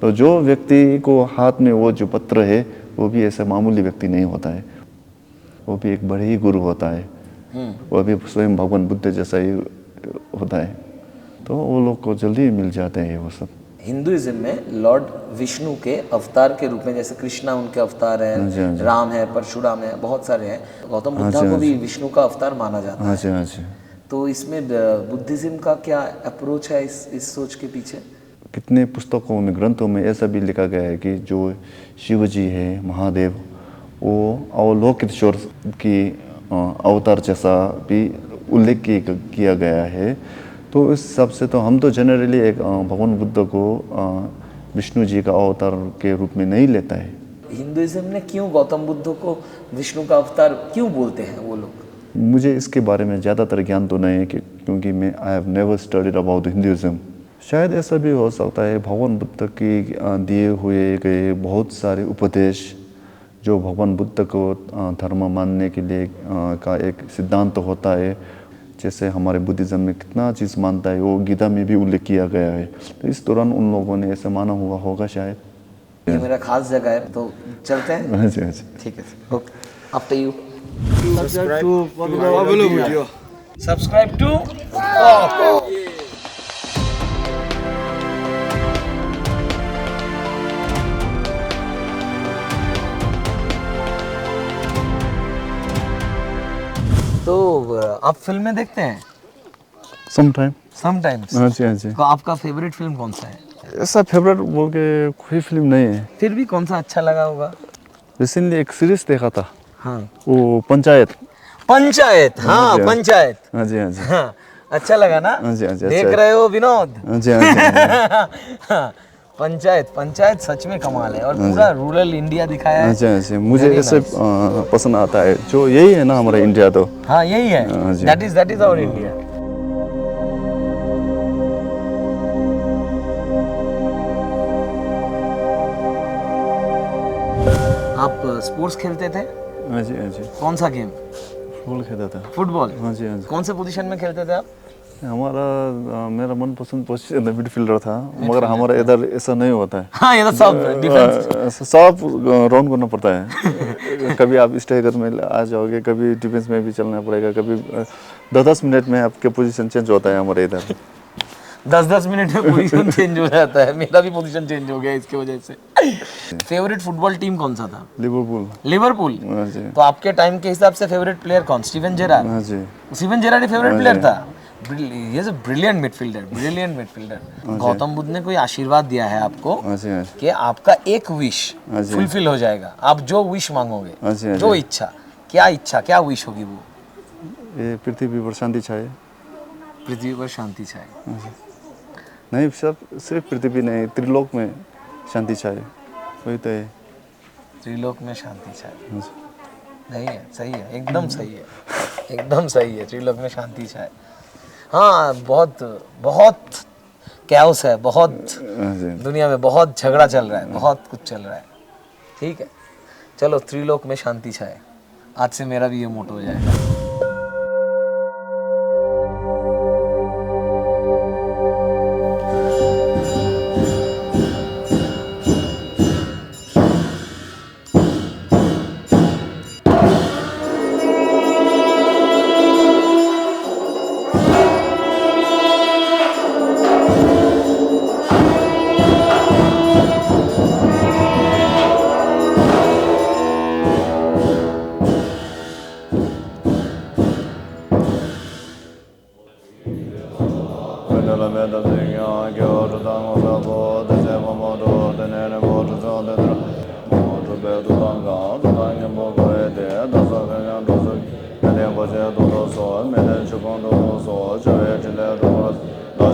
Speaker 1: तो जो व्यक्ति को हाथ में वो जो पत्र है वो भी ऐसा मामूली व्यक्ति नहीं होता है, वो भी एक बड़े ही गुरु होता है, वो भी स्वयं भगवान बुद्ध जैसा ही होता है। तो वो लोग को जल्दी ही मिल जाते हैं वो सब।
Speaker 2: हिंदुइज्म में लॉर्ड विष्णु के अवतार के रूप में, जैसे कृष्णा उनके अवतार
Speaker 1: हाँ जी, हाँ
Speaker 2: है,
Speaker 1: जी।
Speaker 2: राम है, परशुराम है, बहुत सारे हैं, गौतम
Speaker 1: हाँ
Speaker 2: बुद्धा
Speaker 1: जी,
Speaker 2: को
Speaker 1: हाँ
Speaker 2: भी
Speaker 1: जी।
Speaker 2: विष्णु का अवतार माना जाता
Speaker 1: हाँ
Speaker 2: है।
Speaker 1: जी, हाँ जी।
Speaker 2: तो इसमें बुद्धिज्म का क्या अप्रोच है इस सोच के पीछे?
Speaker 1: कितने पुस्तकों में, ग्रंथों में ऐसा भी लिखा गया है कि जो शिव जी है, महादेव, वो अवलोकित ईश्वर की अवतार जैसा भी उल्लेख किया गया है। तो इस हिसाब से तो हम तो जनरली एक भगवान बुद्ध को विष्णु जी का अवतार के रूप में नहीं लेता है।
Speaker 2: हिंदुइज्म ने क्यों गौतम बुद्ध को विष्णु का अवतार क्यों बोलते हैं वो लोग?
Speaker 1: मुझे इसके बारे में ज़्यादातर ज्ञान तो नहीं है क्योंकि मैं आई have never studied about Hinduism. शायद ऐसा भी हो सकता है भगवान बुद्ध की दिए हुए गए बहुत सारे उपदेश जो भगवान बुद्ध को धर्म मानने के लिए का एक सिद्धांत होता है, जैसे हमारे बुद्धिज़्म में कितना चीज़ मानता है वो गीता में भी उल्लेख किया गया है। तो इस दौरान उन लोगों ने ऐसा माना हुआ होगा शायद।
Speaker 2: ये मेरा खास जगह है तो चलते हैं।
Speaker 1: हाँ जी, हाँ जी।
Speaker 2: ठीक है, okay, after you. Subscribe to तो आप फिल्में देखते हैं?
Speaker 1: समटाइम।
Speaker 2: समटाइम्स।
Speaker 1: हाँ जी, हाँ जी।
Speaker 2: तो आपका फेवरेट फिल्म कौन सा है?
Speaker 1: ऐसा फेवरेट बोल के कोई फिल्म नहीं है।
Speaker 2: फिर भी कौन सा अच्छा लगा होगा?
Speaker 1: रिसेंटली एक सीरीज देखा था,
Speaker 2: हाँ,
Speaker 1: वो पंचायत।
Speaker 2: पंचायत, हाँ
Speaker 1: हाँ जी,
Speaker 2: पंचायत,
Speaker 1: हाँ जी, हाँ जी।
Speaker 2: हाँ अच्छा लगा ना?
Speaker 1: हाँ जी, हाँ जी,
Speaker 2: देख
Speaker 1: अच्छा है।
Speaker 2: रहे हो विनोद?
Speaker 1: हाँ जी, हाँ जी, हाँ जी।
Speaker 2: हाँ, पंचायत, पंचायत सच में कमाल है और पूरा रूरल इंडिया दिखाया
Speaker 1: हाँ
Speaker 2: है।
Speaker 1: जी, हाँ जी। मुझे
Speaker 2: Very
Speaker 1: ऐसे
Speaker 2: nice.
Speaker 1: पसंद आता है, जो यही है ना हमारा इंडिया तो।
Speaker 2: हाँ यही है,
Speaker 1: हाँ जी।
Speaker 2: That is our India. आप स्पोर्ट्स खेलते थे?
Speaker 1: हाँ जी, हाँ जी।
Speaker 2: कौन सा गेम?
Speaker 1: फुटबॉल खेलता था।
Speaker 2: फुटबॉल।
Speaker 1: हाँ जी, हाँ जी।
Speaker 2: कौन से पोजीशन में खेलते थे आप?
Speaker 1: मेरा मनपसंद पोजीशन मिडफील्डर था, मगर हमारा इधर ऐसा नहीं होता है।
Speaker 2: हाँ ये तो सब डिफेंस।
Speaker 1: सब राउंड करना पड़ता है। कभी आप स्ट्राइकर में आ जाओगे, कभी डिफेंस में भी चलना पड़ेगा, कभी 10-10 मिनट में आपके पोजीशन चेंज होता है हमारे इधर।
Speaker 2: 10-10 मिनट में पोजीशन चेंज हो जाता है। मेरा भी पोजीशन चेंज हो गया इसके वजह से। फेवरेट फुटबॉल टीम कौन सा था?
Speaker 1: लिवरपूल।
Speaker 2: लिवरपूल।
Speaker 1: हाँ जी,
Speaker 2: तो आपके टाइम के हिसाब से फेवरेट प्लेयर कौन? Steven Gerrard.
Speaker 1: हाँ जी।
Speaker 2: स्टीवन जेरार्ड ही फेवरेट
Speaker 1: हाँ
Speaker 2: प्लेयर
Speaker 1: जी।
Speaker 2: था। ये is a brilliant midfielder, brilliant midfielder. Gautam Buddha ने कोई आशीर्वाद दिया है आपको
Speaker 1: हाँ जी, हाँ जी।
Speaker 2: कि आपका एक विश
Speaker 1: हाँ जी।
Speaker 2: फुलफिल हो जाएगा, आप जो विश मांगोगे,
Speaker 1: हाँ जी, हाँ
Speaker 2: जो
Speaker 1: जी।
Speaker 2: इच्छा, क्या विश होगी वो?
Speaker 1: ये पृथ्वी पर शांति छाए।
Speaker 2: पृथ्वी पर शांति छाए।
Speaker 1: नहीं, सिर्फ पृथ्वी नहीं, त्रिलोक में शांति छाए, वही तो है।
Speaker 2: त्रिलोक में शांति छाए।
Speaker 1: हाँ जी।
Speaker 2: नहीं है, सही है, एकदम सही है, एकदम सही है। त्रिलोक में शांति छाए। हाँ, बहुत बहुत कैओस है, बहुत
Speaker 1: हाँ जी।
Speaker 2: दुनिया में बहुत झगड़ा चल रहा है, बहुत कुछ चल रहा है। ठीक है, चलो त्रिलोक में शांति छाए। आज से मेरा भी ये मोटो हो जाएगा।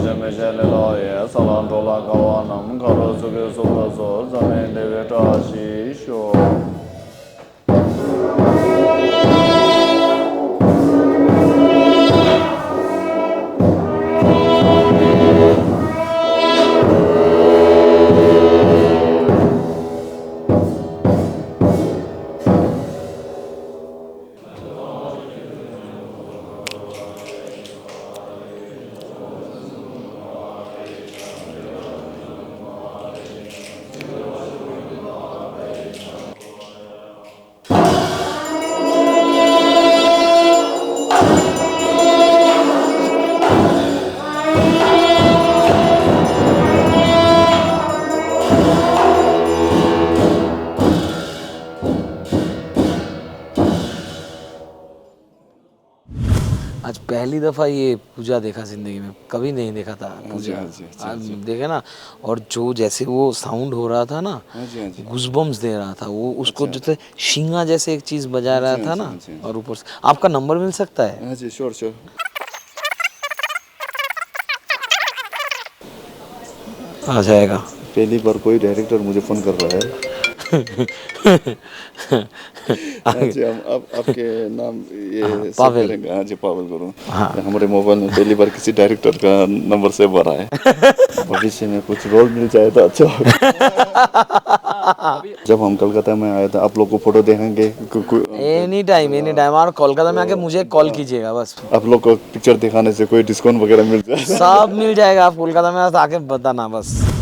Speaker 1: 제메젤레로에 살란돌라가와남 가로수게 속아서 자네데베 다시쇼
Speaker 2: आज पहली दफ़ा ये पूजा देखा ज़िंदगी में, कभी नहीं देखा था पूजा।
Speaker 1: हाँ जी,
Speaker 2: आज देखे ना, और जो जैसे वो साउंड हो रहा था ना,
Speaker 1: हाँ जी
Speaker 2: गूज़बम्स दे रहा था वो, उसको जैसे शींगा जैसे एक चीज़ बजा रहा था ना,
Speaker 1: हाँ जी।
Speaker 2: और ऊपर से आपका नंबर मिल सकता है?
Speaker 1: हाँ जी श्योर
Speaker 2: आ जाएगा।
Speaker 1: पहली बार कोई डायरेक्टर मुझे फोन कर रहा है। हाँ जी हम आपके नाम ये सेव
Speaker 2: पावेल।
Speaker 1: करेंगे। हाँ जी पावेल करूँ। हमारे मोबाइल में पहली बार किसी डायरेक्टर का नंबर सेव हो रहा है। भविष्य में कुछ रोल मिल जाए तो अच्छा होगा। जब हम कोलकाता में आए थे आप लोग को फोटो देखेंगे
Speaker 2: एनी टाइम, और कोलकाता में आके मुझे कॉल कीजिएगा बस।
Speaker 1: आप लोग को पिक्चर दिखाने से कोई डिस्काउंट वगैरह मिल जाए
Speaker 2: सब मिल जाएगा, आप कोलकाता में आके बताना बस।